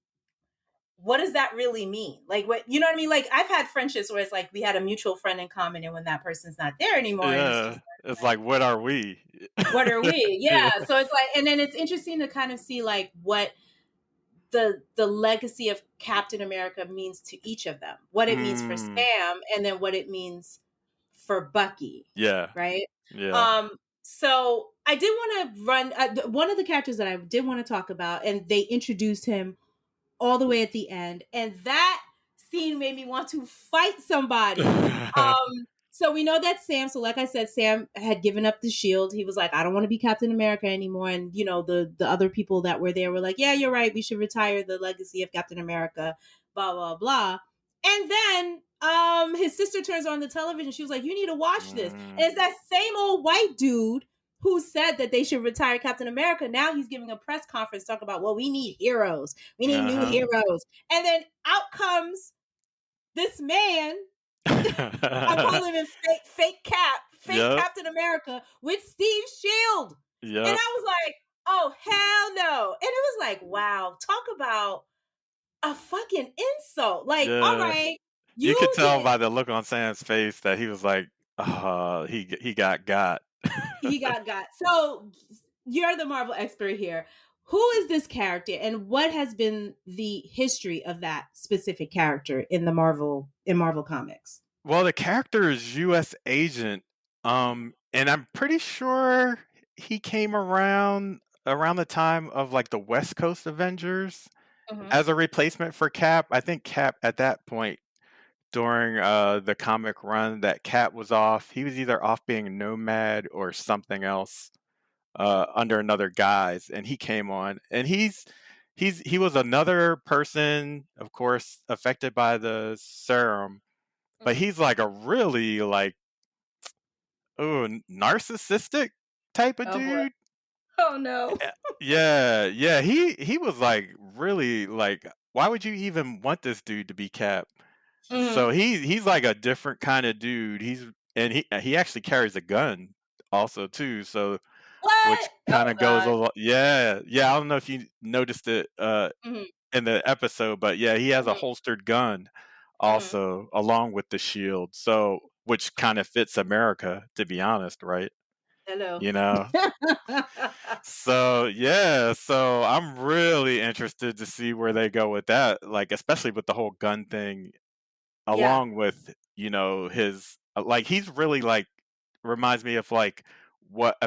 Speaker 1: what does that really mean? Like, what, you know what I mean? Like, I've had friendships where it's like we had a mutual friend in common, and when that person's not there anymore, and it's just
Speaker 2: Yeah. It's like, "What are we?"
Speaker 1: what are we?
Speaker 2: Yeah.
Speaker 1: Yeah. So it's like, and then it's interesting to kind of see like what the legacy of Captain America means to each of them, what it means for
Speaker 2: Mm.
Speaker 1: Sam, and then what it means for Bucky,
Speaker 2: Yeah.
Speaker 1: right?
Speaker 2: Yeah.
Speaker 1: So I did want to run one of the characters that I did want to talk about, and they introduced him all the way at the end, and that scene made me want to fight somebody. So we know that Sam. So like I said, Sam had given up the shield. He was like, I don't want to be Captain America anymore. And the other people that were there were like, yeah, you're right. We should retire the legacy of Captain America. blah blah blah. And then his sister turns on the television. She was like, "You need to watch this."
Speaker 2: Mm,
Speaker 1: And it's that same old white dude who said that they should retire Captain America. Now he's giving a press conference talking about, well, we need heroes. We need new
Speaker 2: uh-huh.
Speaker 1: heroes. And then out comes this man. I'm calling him fake
Speaker 2: Yep,
Speaker 1: Captain America with Steve's shield. And
Speaker 2: yep,
Speaker 1: I was like, oh, hell no. And it was like, wow, talk about a fucking insult. Like, all
Speaker 2: yeah.
Speaker 1: right,
Speaker 2: You could
Speaker 1: you
Speaker 2: tell
Speaker 1: didn't,
Speaker 2: by the look on Sam's face that he was like, he got."
Speaker 1: he got. So you're the Marvel expert here. Who is this character and what has been the history of that specific character in Marvel Comics?
Speaker 2: Well, the character is US Agent, and I'm pretty sure he came around the time of, like, the West Coast Avengers
Speaker 1: Mhm.
Speaker 2: as a replacement for Cap. I think Cap at that point during, the comic run that Cap was off, he was either off being Nomad or something else, under another guise, and he came on, and he was another person, of course, affected by the serum, but
Speaker 1: Mhm.
Speaker 2: he's like a really like narcissistic type of
Speaker 1: Oh boy.
Speaker 2: dude.
Speaker 1: Oh no.
Speaker 2: Yeah, yeah, he was like really like, why would you even want this dude to be Cap? So
Speaker 1: Mhm.
Speaker 2: he's like a different kind of dude. He actually carries a gun also too. So which
Speaker 1: What?
Speaker 2: kind
Speaker 1: Oh
Speaker 2: of goes a
Speaker 1: god.
Speaker 2: lot. Yeah, yeah. I don't know if you noticed it
Speaker 1: Mhm.
Speaker 2: in the episode, but yeah, he has a
Speaker 1: Mhm.
Speaker 2: holstered gun
Speaker 1: Mhm.
Speaker 2: also along with the shield. So which kind of fits America, to be honest, right?
Speaker 1: Hello.
Speaker 2: You know. So yeah, so I'm really interested to see where they go with that, like especially with the whole gun thing,
Speaker 1: Yeah.
Speaker 2: along with his like he's really like reminds me of like what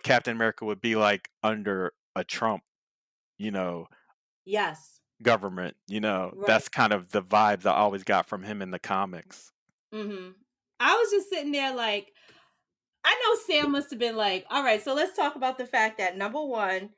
Speaker 2: Captain America would be like under a Trump, you know,
Speaker 1: Yes.
Speaker 2: government.
Speaker 1: Right.
Speaker 2: That's kind of the vibes I always got from him in the comics.
Speaker 1: Mhm. I was just sitting there like, I know Sam must have been like, all right, so let's talk about the fact that number one,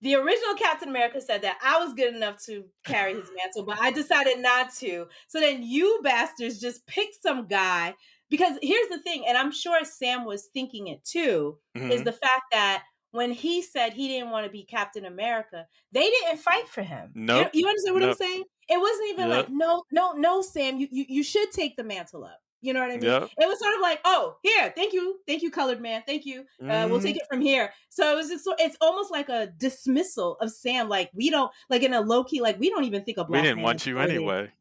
Speaker 1: the original Captain America said that I was good enough to carry his mantle, but I decided not to. So then you bastards just picked some guy. Because here's the thing, and I'm sure Sam was thinking it too, is
Speaker 2: Hmm.
Speaker 1: the fact that when he said he didn't want to be Captain America, they didn't fight for him. You
Speaker 2: Nope.
Speaker 1: you understand what I'm
Speaker 2: Nope.
Speaker 1: saying? It wasn't even like,
Speaker 2: Yep.
Speaker 1: no, no, no, Sam, you should take the mantle up. You know what I mean?
Speaker 2: Yep.
Speaker 1: It was sort of like, oh, here, thank you, colored man, thank you. We'll
Speaker 2: Hmm.
Speaker 1: take it from here. So it was just, it's almost like a dismissal of Sam. Like we don't, like in a low key, like we don't even think a
Speaker 2: We
Speaker 1: black
Speaker 2: didn't
Speaker 1: man is
Speaker 2: want you
Speaker 1: worthy.
Speaker 2: anyway.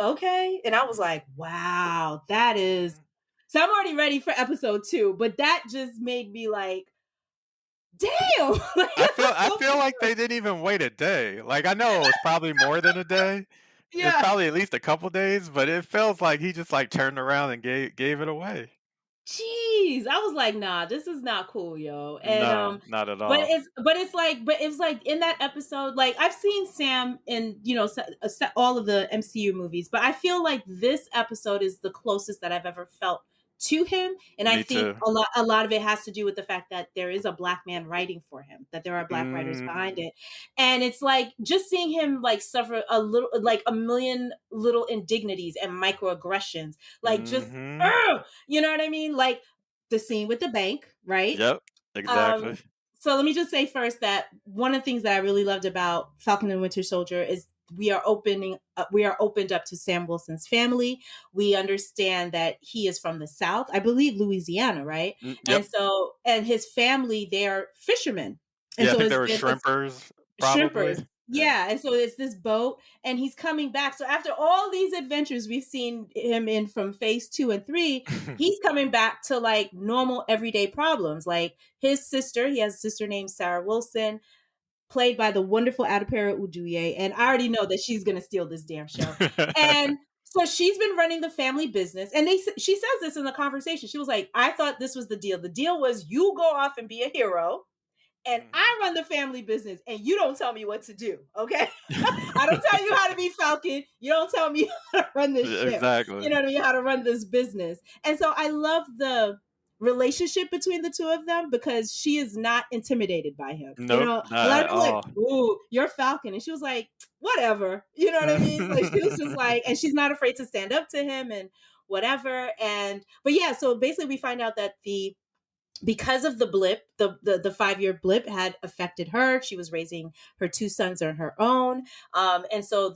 Speaker 1: Okay, and I was like, wow, that is.
Speaker 2: Mhm.
Speaker 1: So I'm already ready for episode 2, but that just made me like, damn, like
Speaker 2: I
Speaker 1: it
Speaker 2: feel
Speaker 1: was
Speaker 2: I
Speaker 1: so
Speaker 2: feel like they didn't even wait a day. Like I know it was probably more than a day. It's
Speaker 1: yeah.
Speaker 2: probably at least a couple days, but it feels like he just like turned around and gave it away.
Speaker 1: Jeez, I was like, nah, this is not cool, yo. And
Speaker 2: No, not at
Speaker 1: but
Speaker 2: all.
Speaker 1: it's like in that episode, like I've seen Sam in all of the MCU movies, but I feel like this episode is the closest that I've ever felt to him, and I
Speaker 2: Me
Speaker 1: think
Speaker 2: too.
Speaker 1: a lot of it has to do with the fact that there is a black man writing for him, that there are black writers behind
Speaker 2: Mm,
Speaker 1: it, and it's like just seeing him like suffer a little, like a million little indignities and microaggressions, like just.
Speaker 2: mhm.
Speaker 1: You know what I mean? Like the scene with the bank, right?
Speaker 2: Yep, exactly.
Speaker 1: Um, so let me just say first that one of the things that I really loved about Falcon and Winter Soldier is we are opened up to Sam Wilson's family. We understand that he is from the South, I believe Louisiana, right?
Speaker 2: Yep.
Speaker 1: And his family, they're fishermen. And
Speaker 2: Yeah, I
Speaker 1: so
Speaker 2: think there were
Speaker 1: it's
Speaker 2: shrimpers
Speaker 1: shrimpers.
Speaker 2: probably. Yeah.
Speaker 1: Yeah, and so it's this boat, and he's coming back. So after all these adventures we've seen him in from phase 2 and 3, he's coming back to like normal everyday problems. Like his sister, he has a sister named Sarah Wilson, played by the wonderful Adipera Uduye, and I already know that she's gonna steal this damn show. And so she's been running the family business, and she says this in the conversation. She was like, "I thought this was the deal. The deal was you go off and be a hero, and
Speaker 2: Mhm.
Speaker 1: I run the family business, and you don't tell me what to do, okay? I don't tell you how to be Falcon. You don't tell me how to run this
Speaker 2: Yeah,
Speaker 1: ship. You
Speaker 2: exactly.
Speaker 1: know what I mean? How to run this business." And so I love the relationship between the two of them because she is not intimidated by him. You
Speaker 2: Nope,
Speaker 1: know, a
Speaker 2: not
Speaker 1: lot of
Speaker 2: at
Speaker 1: people are like,
Speaker 2: all.
Speaker 1: "Ooh, you're Falcon," and she was like, "Whatever." You know what I mean? Like she was just like, and she's not afraid to stand up to him and whatever. And but yeah, so basically we find out that the because of the blip, the 5 year blip had affected her. She was raising her two sons on her own, and so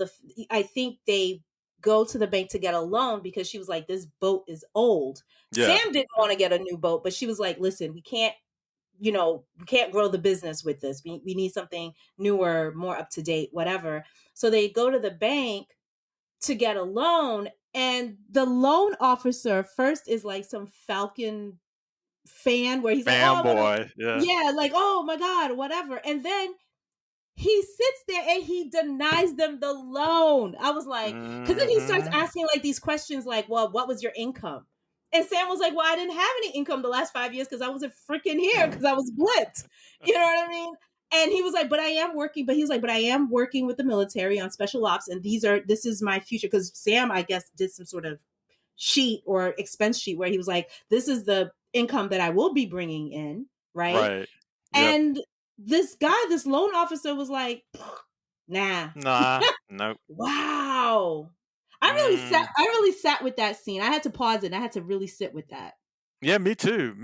Speaker 1: I think they go to the bank to get a loan because she was like, "This boat is old."
Speaker 2: Yeah,
Speaker 1: Sam didn't
Speaker 2: yeah,
Speaker 1: want to get a new boat, but she was like, "Listen, we can't grow the business with this. We need something newer, more up to date, whatever." So they go to the bank to get a loan, and the loan officer first is like some Falcon fan where he's like, "Oh,
Speaker 2: fanboy, yeah.
Speaker 1: yeah, like, oh my God, whatever." And then he sits there and he denies them the loan. I was like, because then he starts
Speaker 2: Mhm.
Speaker 1: asking like these questions like, "Well, what was your income?" And Sam was like, "Well, I didn't have any income the last 5 years because I wasn't freaking here because I was blipped." You know what I mean? And he was like, "But I am working." But he was like, "But I am working with the military on special ops, and this is my future." Because Sam, I guess, did some sort of sheet or expense sheet where he was like, "This is the income that I will be bringing in," right?
Speaker 2: Right. Yep.
Speaker 1: And this guy, this loan officer was like, "Nah."
Speaker 2: Nah, nope.
Speaker 1: Wow.
Speaker 2: Mm.
Speaker 1: I really sat with that scene. I had to pause it. And I had to really sit with that.
Speaker 2: Yeah, me too,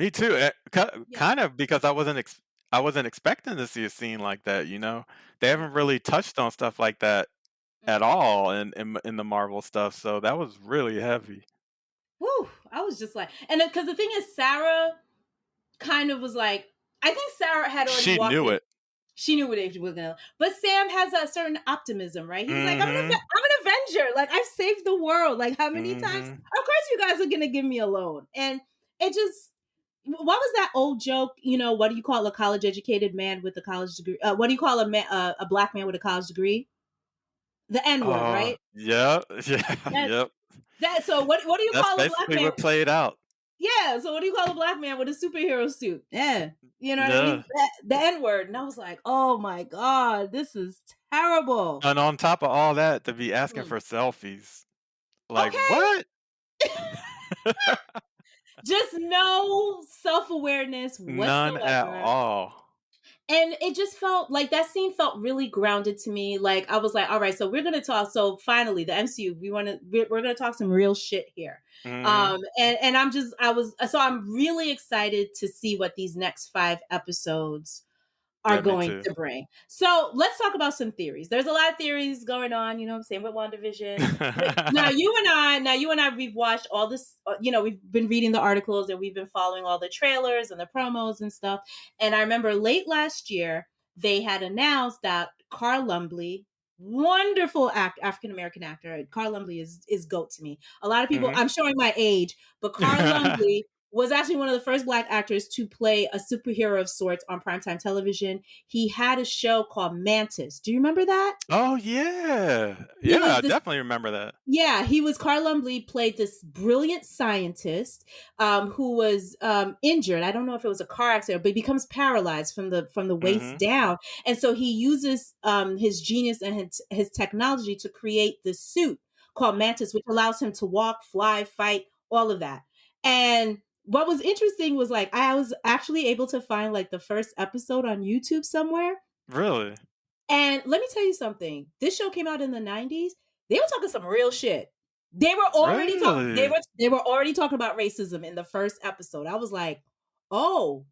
Speaker 1: Yeah.
Speaker 2: kind of because I wasn't expecting to see a scene like that, you know? They haven't really touched on stuff like that at
Speaker 1: Mhm.
Speaker 2: all in the Marvel stuff, so that was really heavy.
Speaker 1: Whew. I was just like, and because the thing is, Sarah kind of was like, I think Sarah had already
Speaker 2: She
Speaker 1: walked
Speaker 2: knew
Speaker 1: in.
Speaker 2: it.
Speaker 1: She knew what age was gonna. But Sam has a certain optimism, right? He was like,
Speaker 2: Mhm,
Speaker 1: I'm an Avenger. Like I've saved the world. Like how many times?
Speaker 2: mhm.
Speaker 1: Of course, you guys are gonna give me a loan." And it just, what was that old joke? What do you call a college educated man with a college degree? What do you call a black man with a college degree? The N word,
Speaker 2: Oh,
Speaker 1: right?
Speaker 2: yeah, yeah,
Speaker 1: That
Speaker 2: yep.
Speaker 1: that. So what do you
Speaker 2: That's
Speaker 1: call a black
Speaker 2: basically
Speaker 1: man?
Speaker 2: what played out.
Speaker 1: Yeah. So what do you call a black man with a superhero suit? Yeah. You know what I
Speaker 2: Yeah,
Speaker 1: mean? The N word. And I was like, oh my God, this is terrible.
Speaker 2: and on top of all that, to be asking
Speaker 1: Mm.
Speaker 2: for selfies. Like,
Speaker 1: Okay.
Speaker 2: what?
Speaker 1: Just no self-awareness
Speaker 2: None at
Speaker 1: whatsoever.
Speaker 2: all.
Speaker 1: And it just felt like that scene felt really grounded to me. Like I was like, all right, so we're gonna talk. So finally, the MCU, we're gonna talk some real shit here.
Speaker 2: Mhm.
Speaker 1: And I'm really excited to see what these next 5 episodes are
Speaker 2: Yeah, me
Speaker 1: going
Speaker 2: too.
Speaker 1: to bring. So let's talk about some theories. There's a lot of theories going on, same with WandaVision. But we've watched all this, we've been reading the articles and we've been following all the trailers and the promos and stuff. And I remember late last year, they had announced that Carl Lumbly, wonderful African American actor. Carl Lumbly is GOAT to me. A lot of people,
Speaker 2: Mhm.
Speaker 1: I'm showing my age, but Carl Lumbly was actually one of the first black actors to play a superhero of sorts on primetime television. He had a show called Mantis. Do you remember that?
Speaker 2: Oh, yeah.
Speaker 1: He
Speaker 2: Yeah,
Speaker 1: was
Speaker 2: I
Speaker 1: this
Speaker 2: definitely remember that.
Speaker 1: he was Carl Lumbly played this brilliant scientist who was injured. I don't know if it was a car accident, but he becomes paralyzed from the waist
Speaker 2: Mhm.
Speaker 1: down, and so he uses his genius and his technology to create this suit called Mantis, which allows him to walk, fly, fight, all of that. And what was interesting was like I was actually able to find like the first episode on YouTube somewhere,
Speaker 2: Really?
Speaker 1: and let me tell you something. This show came out in the 90s. They were talking some real shit.
Speaker 2: Really?
Speaker 1: They were already talking about racism in the first episode. I was like, "Oh,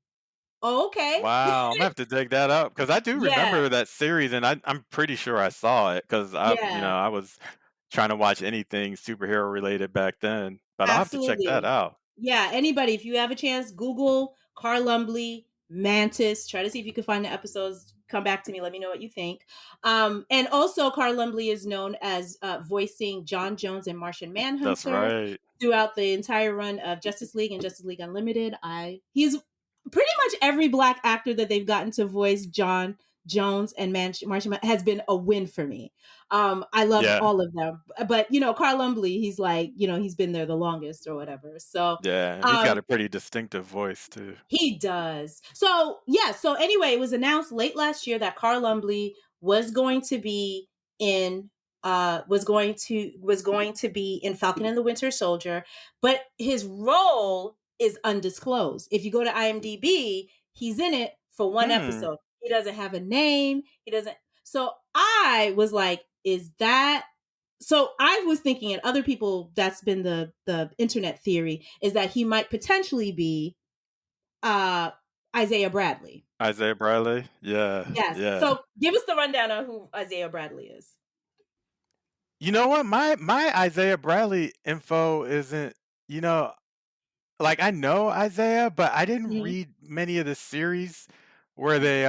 Speaker 1: okay."
Speaker 2: Wow, Imma have to dig that up because I do
Speaker 1: Yeah.
Speaker 2: remember that series, and I'm pretty sure I saw it because
Speaker 1: Yeah.
Speaker 2: I was trying to watch anything superhero related back then, but I'll have to check that
Speaker 1: Absolutely.
Speaker 2: out.
Speaker 1: Yeah, anybody, if you have a chance, Google Carl Lumbly, Mantis. Try to see if you can find the episodes. Come back to me. Let me know what you think. And also, Carl Lumbly is known as voicing John Jones and Martian
Speaker 2: That's
Speaker 1: Manhunter
Speaker 2: right.
Speaker 1: throughout the entire run of Justice League and Justice League Unlimited. He's pretty much every black actor that they've gotten to voice John Jones and Martian has been a win for me. I love
Speaker 2: Yeah,
Speaker 1: all of them, but Carl Lumbly, he's like, he's been there the longest or whatever. So,
Speaker 2: yeah, he's got
Speaker 1: um,
Speaker 2: a pretty distinctive voice too.
Speaker 1: he does. So yeah. So anyway, it was announced late last year that Carl Lumbly was going to be in was going to be in Falcon and the Winter Soldier, but his role is undisclosed. If you go to IMDb, he's in it for one
Speaker 2: Hmm.
Speaker 1: episode. He doesn't have a name. He doesn't. So I was like, is that so I was thinking, and other people, that's been the internet theory, is that he might potentially be uh Isaiah Bradley.
Speaker 2: Isaiah Bradley. Yeah,
Speaker 1: Yes.
Speaker 2: yeah.
Speaker 1: So give us the rundown on who Isaiah Bradley is.
Speaker 2: You know what? My Isaiah Bradley info isn't. You know, like I know Isaiah, but I didn't
Speaker 1: Mhm.
Speaker 2: read many of the series where they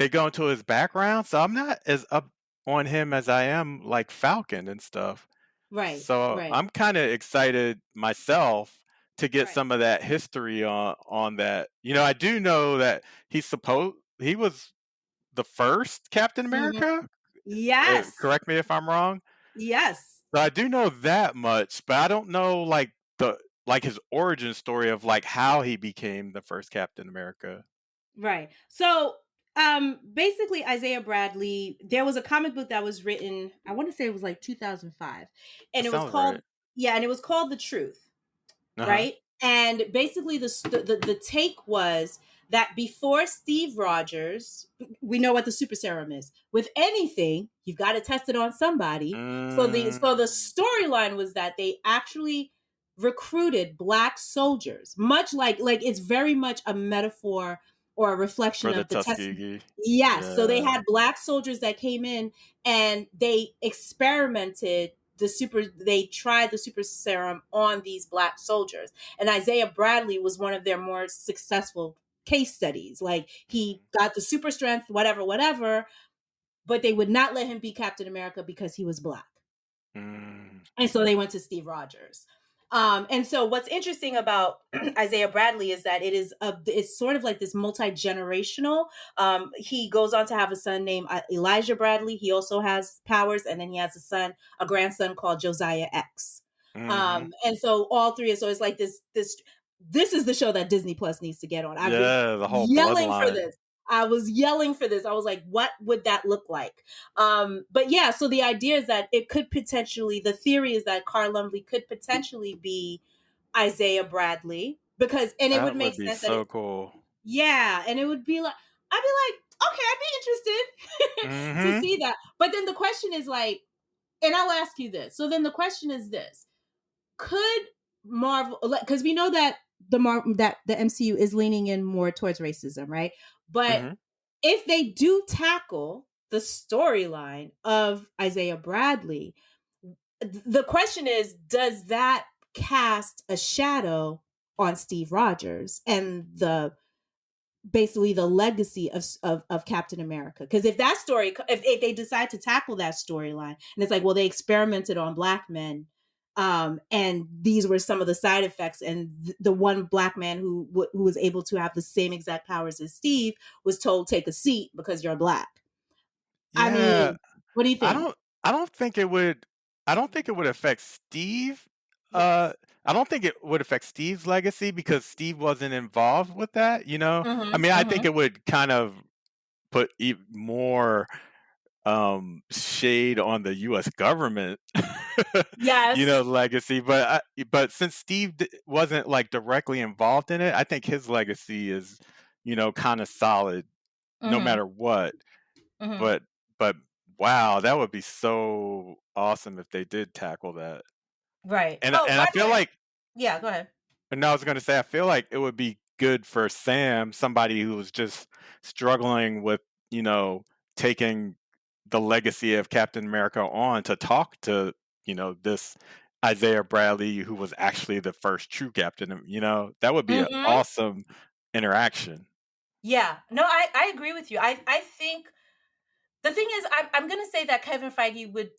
Speaker 2: go into his background, so I'm not as up on him as I am like Falcon and stuff.
Speaker 1: Right,
Speaker 2: So
Speaker 1: right,
Speaker 2: I'm kind of excited myself to get
Speaker 1: right.
Speaker 2: some of that history on that. You know, I do know that he was the first Captain
Speaker 1: Hmm.
Speaker 2: America.
Speaker 1: Yes,
Speaker 2: Correct me if I'm wrong.
Speaker 1: yes.
Speaker 2: So I do know that much, but I don't know like his origin story of like how he became the first Captain America.
Speaker 1: Right. So, basically Isaiah Bradley, there was a comic book that was written, I want to say it was like 2005. And
Speaker 2: That
Speaker 1: it was
Speaker 2: sounds right.
Speaker 1: called yeah, and it was called The Truth.
Speaker 2: Uh-huh.
Speaker 1: Right? And basically, the take was that before Steve Rogers, we know what the super serum is. With anything, you've got to test it on somebody. So the
Speaker 2: Mm,
Speaker 1: storyline was that they actually recruited black soldiers, much like it's very much a metaphor or a reflection
Speaker 2: for the
Speaker 1: of the test.
Speaker 2: Tuskegee.
Speaker 1: Yes, so they
Speaker 2: Yeah.
Speaker 1: had black soldiers that came in and they experimented they tried the super serum on these black soldiers, and Isaiah Bradley was one of their more successful case studies. Like he
Speaker 2: Mhm.
Speaker 1: got the super strength, whatever, but they would not let him be Captain America because he was black.
Speaker 2: Mm.
Speaker 1: And so they went to Steve Rogers. And so what's interesting about Isaiah Bradley is that it's sort of like this multi-generational. He goes on to have a son named Elijah Bradley. He also has powers, and then he has a grandson called Josiah X.
Speaker 2: Mhm.
Speaker 1: And so all three, so it's like this is the show that Disney Plus needs to get on. I've been
Speaker 2: Yeah, the whole
Speaker 1: yelling for
Speaker 2: bloodline.
Speaker 1: this. I was yelling for this. I was like, what would that look like? But yeah, so the idea is that it could potentially, the theory is that Carl Lumbly could potentially be Isaiah Bradley and it would
Speaker 2: That
Speaker 1: make
Speaker 2: would be
Speaker 1: sense that
Speaker 2: so cool.
Speaker 1: yeah, and it would be like, I'd be like, okay, I'd be interested to
Speaker 2: Mhm.
Speaker 1: see that. But then the question is like, and I'll ask you this. So then the question is this: could Marvel, because we know that that the MCU is leaning in more towards racism, right? But
Speaker 2: Mhm.
Speaker 1: if they do tackle the storyline of Isaiah Bradley, the question is, does that cast a shadow on Steve Rogers and the basically the legacy of Captain America? Because if they decide to tackle that storyline, and it's like, well, they experimented on black men, and these were some of the side effects, and the one black man who was able to have the same exact powers as Steve was told, take a seat because you're black. I
Speaker 2: Yeah,
Speaker 1: mean, what do you
Speaker 2: I
Speaker 1: think?
Speaker 2: don't I don't think it would I don't think it would affect Steve. Uh,
Speaker 1: Yes.
Speaker 2: I don't think it would affect Steve's legacy because Steve wasn't involved with that, you know? I
Speaker 1: Mm-hmm.
Speaker 2: mean, I think
Speaker 1: Mm-hmm.
Speaker 2: it would kind of put more shade on the US government,
Speaker 1: Yes.
Speaker 2: legacy, but since Steve wasn't like directly involved in it, I think his legacy is, kind of solid no
Speaker 1: Mm-hmm.
Speaker 2: matter what.
Speaker 1: Mm-hmm.
Speaker 2: But but wow, that would be so awesome if they did tackle that.
Speaker 1: Right.
Speaker 2: And
Speaker 1: Oh,
Speaker 2: and I
Speaker 1: by the
Speaker 2: feel
Speaker 1: way,
Speaker 2: like
Speaker 1: yeah, go ahead.
Speaker 2: and I was gonna say I feel like it would be good for Sam, somebody who was just struggling with, you know, taking the legacy of Captain America on to talk to, this Isaiah Bradley who was actually the first true captain, that would be an
Speaker 1: Mm-hmm.
Speaker 2: awesome interaction.
Speaker 1: Yeah. No, I agree with you. I think the thing is, I'm going to say that Kevin Feige would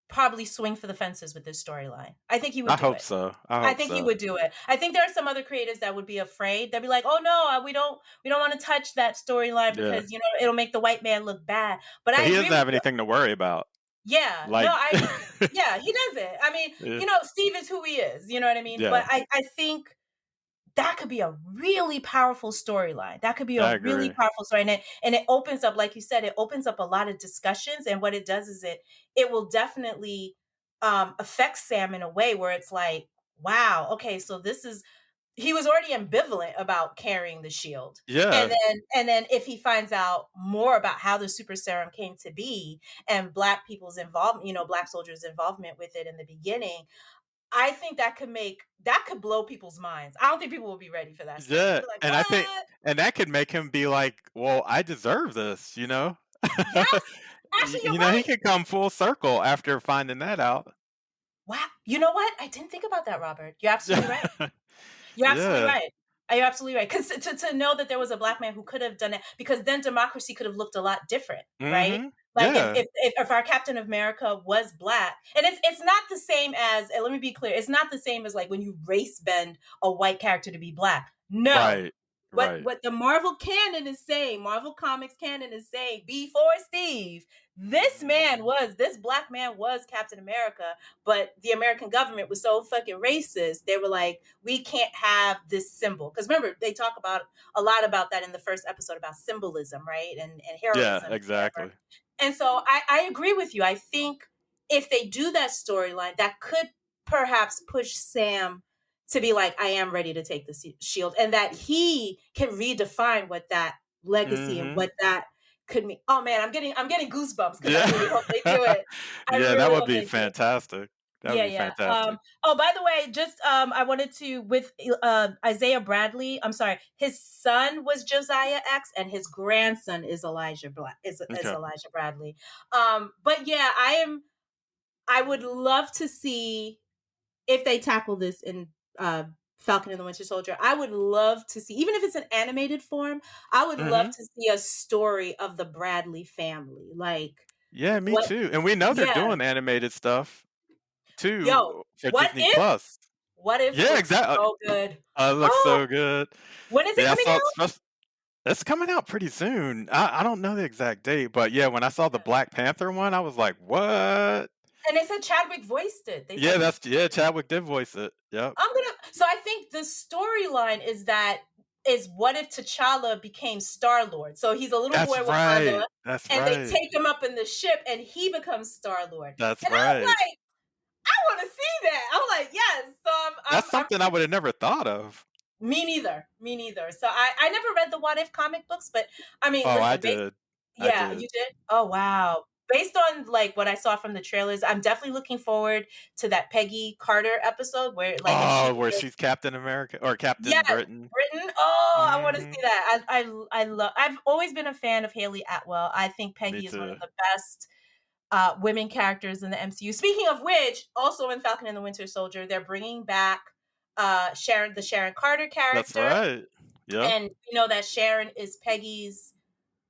Speaker 1: probably swing for the fences with this storyline. I think he
Speaker 2: I
Speaker 1: would do
Speaker 2: hope
Speaker 1: it.
Speaker 2: so. I
Speaker 1: I
Speaker 2: hope
Speaker 1: think he
Speaker 2: so.
Speaker 1: would do it. I think there are some other creators that would be afraid. They'll be like, "Oh no, we don't want to touch that storyline
Speaker 2: Yeah.
Speaker 1: because it'll make the white man look bad." But
Speaker 2: But
Speaker 1: I
Speaker 2: he
Speaker 1: agree
Speaker 2: doesn't
Speaker 1: with
Speaker 2: have
Speaker 1: you.
Speaker 2: anything to worry about.
Speaker 1: Yeah. No,
Speaker 2: Like
Speaker 1: yeah, he doesn't. I mean,
Speaker 2: Yeah.
Speaker 1: Steve is who he is. You know what I mean? But
Speaker 2: Yeah,
Speaker 1: I think that could be a really powerful storyline. That could be a
Speaker 2: I
Speaker 1: really
Speaker 2: agree.
Speaker 1: powerful story, and it opens up, like you said, it opens up a lot of discussions. And what it does is it will definitely affect Sam in a way where it's like, wow, okay, so this is he was already ambivalent about carrying the shield.
Speaker 2: Yeah,
Speaker 1: And then if he finds out more about how the super serum came to be and black people's involvement, black soldiers' involvement with it in the beginning, I think that could blow people's minds. I don't think people will be ready for that story. They'll
Speaker 2: yeah,
Speaker 1: be like,
Speaker 2: and I think
Speaker 1: "What?"
Speaker 2: and that could make him be like, "Well, I deserve this," you know?
Speaker 1: Yes. Actually, you're
Speaker 2: He
Speaker 1: right.
Speaker 2: could come full circle after finding that out.
Speaker 1: Wow. You know what? I didn't think about that, Robert. You're absolutely right. You're absolutely
Speaker 2: Yeah.
Speaker 1: right. You're absolutely right. Because to know that there was a black man who could have done it, because then democracy could have looked a lot different, right?
Speaker 2: Mhm.
Speaker 1: Like if
Speaker 2: Yeah.
Speaker 1: if if our Captain America was black, and it's not the same as, and let me be clear, it's not the same as like when you race bend a white character to be black. No.
Speaker 2: Right.
Speaker 1: What
Speaker 2: Right.
Speaker 1: what the Marvel canon is saying, Marvel Comics canon is saying, before Steve, this black man was Captain America, but the American government was so fucking racist. They were like, we can't have this symbol. Because remember, they talk about a lot about that in the first episode about symbolism, right? And
Speaker 2: Yeah,
Speaker 1: heroism, whatever.
Speaker 2: exactly.
Speaker 1: And so I agree with you. I think if they do that storyline, that could perhaps push Sam to be like, I am ready to take the shield, and that he can redefine what that legacy and
Speaker 2: Mhm.
Speaker 1: what that could mean. Oh man, I'm getting goosebumps because I
Speaker 2: Yeah.
Speaker 1: really hope they do it. I
Speaker 2: Yeah, that
Speaker 1: really
Speaker 2: would
Speaker 1: hope
Speaker 2: be
Speaker 1: they do it.
Speaker 2: fantastic. That would
Speaker 1: Yeah,
Speaker 2: be
Speaker 1: yeah.
Speaker 2: fantastic.
Speaker 1: Oh, by the way, just I wanted to with Isaiah Bradley. I'm sorry, his son was Josiah X, and his grandson is is
Speaker 2: Okay.
Speaker 1: Elijah Bradley. But yeah, I would love to see if they tackle this in uh Falcon and the Winter Soldier. I would love to see, even if it's an animated form, I would love
Speaker 2: Mhm.
Speaker 1: to see a story of the Bradley family. Like
Speaker 2: Yeah, me
Speaker 1: what
Speaker 2: too, and we know they're
Speaker 1: yeah.
Speaker 2: doing animated stuff
Speaker 1: Yo,
Speaker 2: too for
Speaker 1: what
Speaker 2: Disney
Speaker 1: if
Speaker 2: Plus.
Speaker 1: what if
Speaker 2: Yeah,
Speaker 1: looks
Speaker 2: exactly.
Speaker 1: so good.
Speaker 2: It looks
Speaker 1: Oh,
Speaker 2: so good.
Speaker 1: when is it
Speaker 2: Yeah, I
Speaker 1: coming
Speaker 2: saw
Speaker 1: out?
Speaker 2: it's coming out pretty soon. I don't know the exact date, but yeah, when I saw the Black Panther one, I was like, "What?"
Speaker 1: And they said Chadwick voiced it. They
Speaker 2: Yeah,
Speaker 1: said
Speaker 2: that's yeah, Chadwick did voice it. Yep.
Speaker 1: so I think the storyline is what if T'Challa became Star Lord? So he's a little boy
Speaker 2: That's
Speaker 1: in Wakanda,
Speaker 2: right. That's
Speaker 1: and they
Speaker 2: right.
Speaker 1: take him up in the ship, and he becomes Star Lord.
Speaker 2: That's
Speaker 1: And I was
Speaker 2: right.
Speaker 1: like, I want to see that. I'm like, yes. So
Speaker 2: That's
Speaker 1: I'm
Speaker 2: something I would have never thought of.
Speaker 1: me neither. Me neither. So I never read the What If comic books, but I mean,
Speaker 2: Oh, I
Speaker 1: listen,
Speaker 2: did. I
Speaker 1: yeah,
Speaker 2: did.
Speaker 1: you did? Oh, wow. Based on, like, what I saw from the trailers, I'm definitely looking forward to that Peggy Carter episode where, like, and she
Speaker 2: Oh, where she's Captain America or Captain
Speaker 1: yes,
Speaker 2: Britain.
Speaker 1: Britain. Oh, I wanna
Speaker 2: Mhm.
Speaker 1: see that. I love I've always been a fan of Haley Atwell. I think
Speaker 2: Me
Speaker 1: Peggy is one of
Speaker 2: too.
Speaker 1: the best, women characters in the MCU. Speaking of which, also in Falcon and the Winter Soldier, they're bringing back, Sharon Carter
Speaker 2: That's
Speaker 1: character,
Speaker 2: right. Yep.
Speaker 1: and we know that Sharon is Peggy's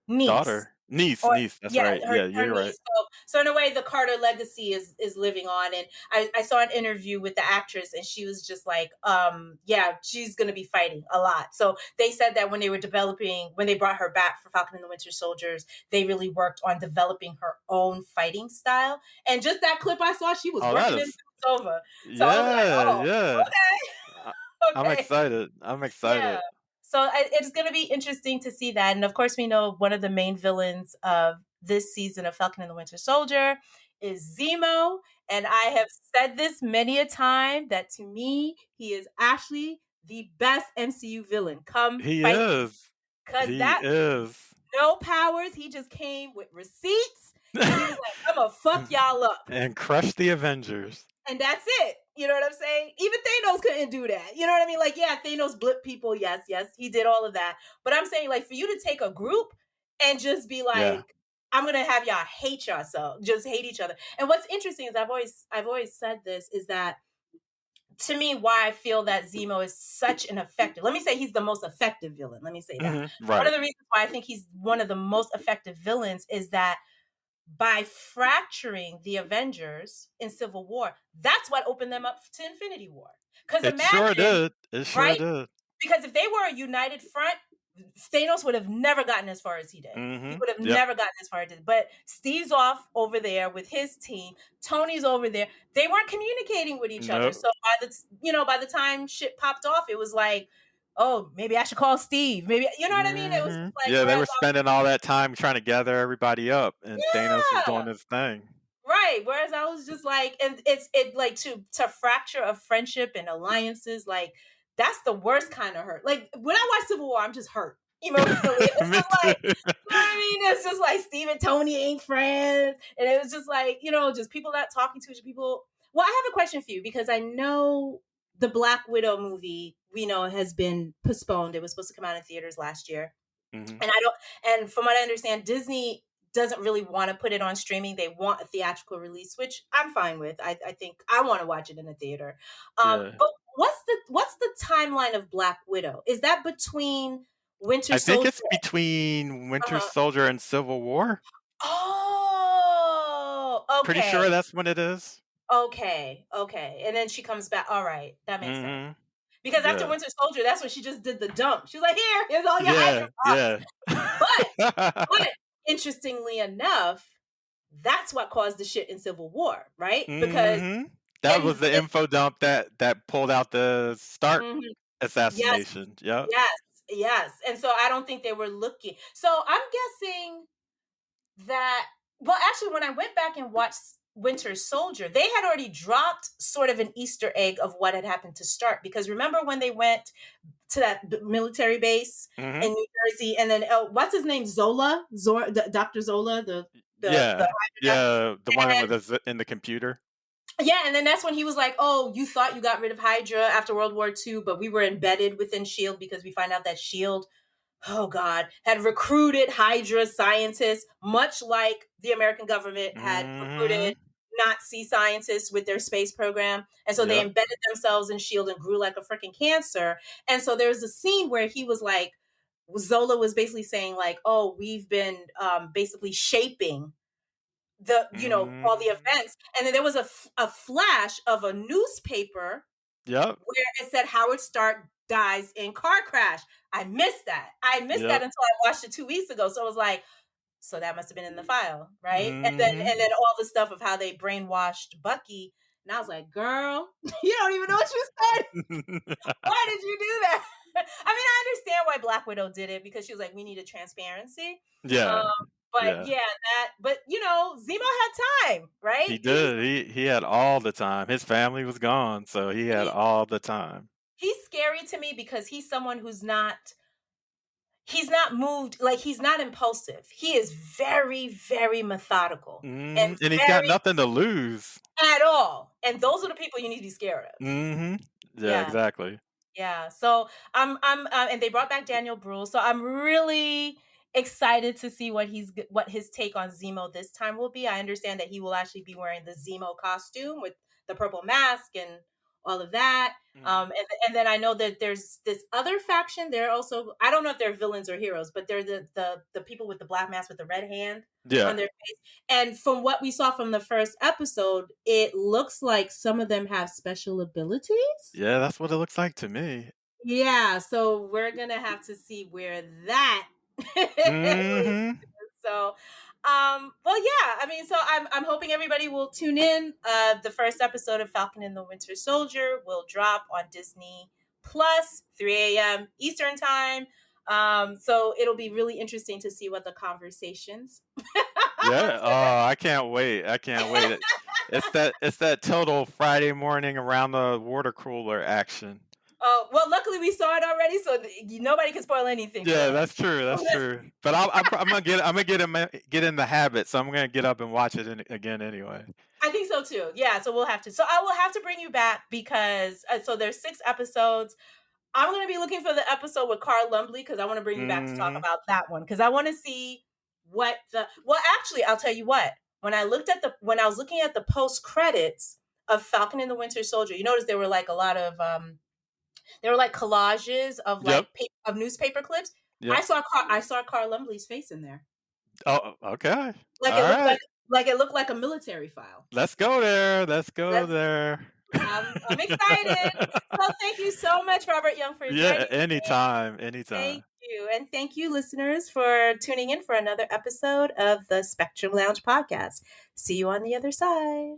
Speaker 1: niece.
Speaker 2: Daughter. Niece,
Speaker 1: Or
Speaker 2: niece. That's
Speaker 1: yeah,
Speaker 2: right.
Speaker 1: her
Speaker 2: Yeah,
Speaker 1: her
Speaker 2: you're right.
Speaker 1: niece. So in a way, the Carter legacy is living on. And I saw an interview with the actress, and she was just like, yeah, she's gonna be fighting a lot. So they said that when they brought her back for Falcon and the Winter Soldiers, they really worked on developing her own fighting style. And just that clip I saw, she was
Speaker 2: Oh, that
Speaker 1: working in
Speaker 2: is
Speaker 1: over. So I was like,
Speaker 2: yeah,
Speaker 1: oh,
Speaker 2: yeah. I
Speaker 1: okay,
Speaker 2: I'm
Speaker 1: okay.
Speaker 2: excited. I'm
Speaker 1: Yeah.
Speaker 2: excited.
Speaker 1: So it's going to be interesting to see that. And of course, we know one of the main villains of this season of Falcon and the Winter Soldier is Zemo. And I have said this many a time that to me, he is actually the best MCU villain. Come
Speaker 2: He
Speaker 1: fight me.
Speaker 2: is.
Speaker 1: Because
Speaker 2: He
Speaker 1: that
Speaker 2: is.
Speaker 1: no powers, he just came with receipts and he was like, I'm going to fuck y'all up.
Speaker 2: And crush the Avengers.
Speaker 1: And that's it. You know what I'm saying? Even Thanos couldn't do that. You know what I mean? Like, yeah, Thanos blipped people. Yes, yes, he did all of that. But I'm saying, like, for you to take a group and just be
Speaker 2: Yeah.
Speaker 1: like, I'm gonna have y'all hate yourself, just hate each other. And what's interesting is I've always said this is that to me, why I feel that Zemo is such an effective. Let me say he's the most effective villain. Let me say that.
Speaker 2: Mhm.
Speaker 1: One of
Speaker 2: Right.
Speaker 1: the reasons why I think he's one of the most effective villains is that by fracturing the Avengers in Civil War, that's what opened them up to Infinity War. Because
Speaker 2: It sure
Speaker 1: imagine,
Speaker 2: did. It sure
Speaker 1: right?
Speaker 2: did.
Speaker 1: Because if they were a united front, Thanos would have never gotten as far as he did. He
Speaker 2: Mhm.
Speaker 1: would have
Speaker 2: Yep.
Speaker 1: never gotten as far as he did. But Steve's off over there with his team. Tony's over there. They weren't communicating with each other.
Speaker 2: Nope.
Speaker 1: So by the time shit popped off, it was like, oh, maybe I should call Steve. Maybe you know what I mean? It was just
Speaker 2: Mhm.
Speaker 1: like
Speaker 2: Yeah, they
Speaker 1: whereas
Speaker 2: were spending all that time trying to gather everybody up, and Thanos was
Speaker 1: yeah.
Speaker 2: doing his thing.
Speaker 1: Right. Whereas I was just like, and it like to fracture a friendship and alliances, like That's the worst kind of hurt. Like when I watch Civil War, I'm just hurt emotionally. It's
Speaker 2: Me
Speaker 1: just
Speaker 2: too.
Speaker 1: like, you know what I mean? It's just like Steve and Tony ain't friends. And it was just like, just people not talking to each people. Well, I have a question for you because I know the Black Widow movie, we know, has been postponed. It was supposed to come out in theaters last year.
Speaker 2: Mhm.
Speaker 1: And I don't, and from what I understand, Disney doesn't really want to put it on streaming. They want a theatrical release, which I'm fine with. I think I want to watch it in a theater.
Speaker 2: Yeah.
Speaker 1: But what's the timeline of Black Widow? Is that between Winter
Speaker 2: I think
Speaker 1: Soldier?
Speaker 2: it's between Winter
Speaker 1: Uh-huh.
Speaker 2: Soldier and Civil War.
Speaker 1: Oh,
Speaker 2: Pretty sure
Speaker 1: okay.
Speaker 2: that's when it is.
Speaker 1: Okay. Okay. And then she comes back. All right. That makes sense.
Speaker 2: Mhm.
Speaker 1: Because after
Speaker 2: Yeah.
Speaker 1: Winter Soldier, that's when she just did the dump. She's like, here's all your Hydra
Speaker 2: Yeah,
Speaker 1: pops.
Speaker 2: yeah.
Speaker 1: But But interestingly enough, that's what caused the shit in Civil War, right? Because
Speaker 2: Mhm. That was
Speaker 1: in
Speaker 2: the
Speaker 1: in
Speaker 2: info dump that pulled out the Stark
Speaker 1: mhm, yes,
Speaker 2: assassination. Yep.
Speaker 1: yes, yes. And so I don't think they were looking. So I'm guessing that well, actually, when I went back and watched Winter Soldier, they had already dropped sort of an Easter egg of what had happened to Stark. Because remember when they went to that military base
Speaker 2: Mhm.
Speaker 1: in New Jersey, and then what's his name, Dr. Zola, the
Speaker 2: Yeah.
Speaker 1: Hydra doctor,
Speaker 2: Yeah, the one
Speaker 1: and
Speaker 2: with the z in the computer.
Speaker 1: yeah, and then that's when he was like, "Oh, you thought you got rid of Hydra after World War II, but we were embedded within Shield because we find out that Shield, oh God, had recruited Hydra scientists, much like the American government had recruited
Speaker 2: Mhm.
Speaker 1: Nazi scientists with their space program. And so they
Speaker 2: Yep.
Speaker 1: embedded themselves in Shield and grew like a freaking cancer. And so there's a scene where he was like, Zola was basically saying like, "Oh, we've been basically shaping all the
Speaker 2: Mhm.
Speaker 1: events." And then there was a flash of a newspaper
Speaker 2: Yep.
Speaker 1: where it said Howard Stark dies in car crash. I missed that
Speaker 2: Yep.
Speaker 1: until I watched it 2 weeks ago. So I was like, so that must have been in the file, right? And then
Speaker 2: Mhm.
Speaker 1: and then all the stuff of how they brainwashed Bucky. And I was like, girl, you don't even know what you said. Why did you do that? I mean, I understand why Black Widow did it because she was like, we needed transparency. Um,
Speaker 2: Yeah.
Speaker 1: but
Speaker 2: Yeah.
Speaker 1: yeah, but Zemo had time, right?
Speaker 2: He did. He had all the time. His family was gone, so he had
Speaker 1: He
Speaker 2: all the time.
Speaker 1: he's scary to me because he's someone he's not moved, like he's not impulsive. He is very, very methodical and
Speaker 2: And he's got
Speaker 1: very
Speaker 2: nothing to lose.
Speaker 1: at all. And those are the people you need to be scared of.
Speaker 2: Mhm. Yeah,
Speaker 1: Yeah.
Speaker 2: exactly.
Speaker 1: Yeah. So and they brought back Daniel Bruhl. So I'm really excited to see what his take on Zemo this time will be. I understand that he will actually be wearing the Zemo costume with the purple mask and all of that.
Speaker 2: Mhm.
Speaker 1: And then I know that there's this other faction. They're also, I don't know if they're villains or heroes, but they're the people with the black mask with the red hand on
Speaker 2: Yeah.
Speaker 1: their face. And from what we saw from the first episode, it looks like some of them have special abilities.
Speaker 2: Yeah, that's what it looks like to me.
Speaker 1: Yeah, so we're gonna have to see where that leads.
Speaker 2: Mhm.
Speaker 1: So, well, yeah, I mean, so I'm hoping everybody will tune in. The first episode of Falcon and the Winter Soldier will drop on Disney Plus, 3 a.m. Eastern time. So it'll be really interesting to see what the conversations.
Speaker 2: Yeah. Oh, I can't wait. I can't wait. It's that total Friday morning around the water cooler action.
Speaker 1: Oh, well, luckily we saw it already, so nobody can spoil anything for
Speaker 2: Yeah,
Speaker 1: us.
Speaker 2: that's true. That's true. But I'm gonna get in the habit, so I'm gonna get up and watch it again anyway.
Speaker 1: I think so too. Yeah, so we'll have to. So I will have to bring you back because so there's 6 episodes. I'm going to be looking for the episode with Carl Lumbly because I want to bring you back to talk
Speaker 2: Mhm.
Speaker 1: about that one because I want to see what the. Well, actually, I'll tell you what. When I was looking at the post credits of Falcon and the Winter Soldier, you notice there were like a lot of there were like collages of
Speaker 2: Yep.
Speaker 1: like of newspaper clips.
Speaker 2: Yep.
Speaker 1: I saw Carl Lumbly's face in there.
Speaker 2: Oh, okay.
Speaker 1: Like it looked
Speaker 2: Alright.
Speaker 1: like a military file.
Speaker 2: Let's go there. Let's go
Speaker 1: Let's
Speaker 2: there.
Speaker 1: I'm excited. So thank you so much, Robert Young, for
Speaker 2: Yeah,
Speaker 1: joining me.
Speaker 2: anytime,
Speaker 1: Thank
Speaker 2: anytime.
Speaker 1: you. And thank you, listeners, for tuning in for another episode of the Spectrum Lounge podcast. See you on the other side.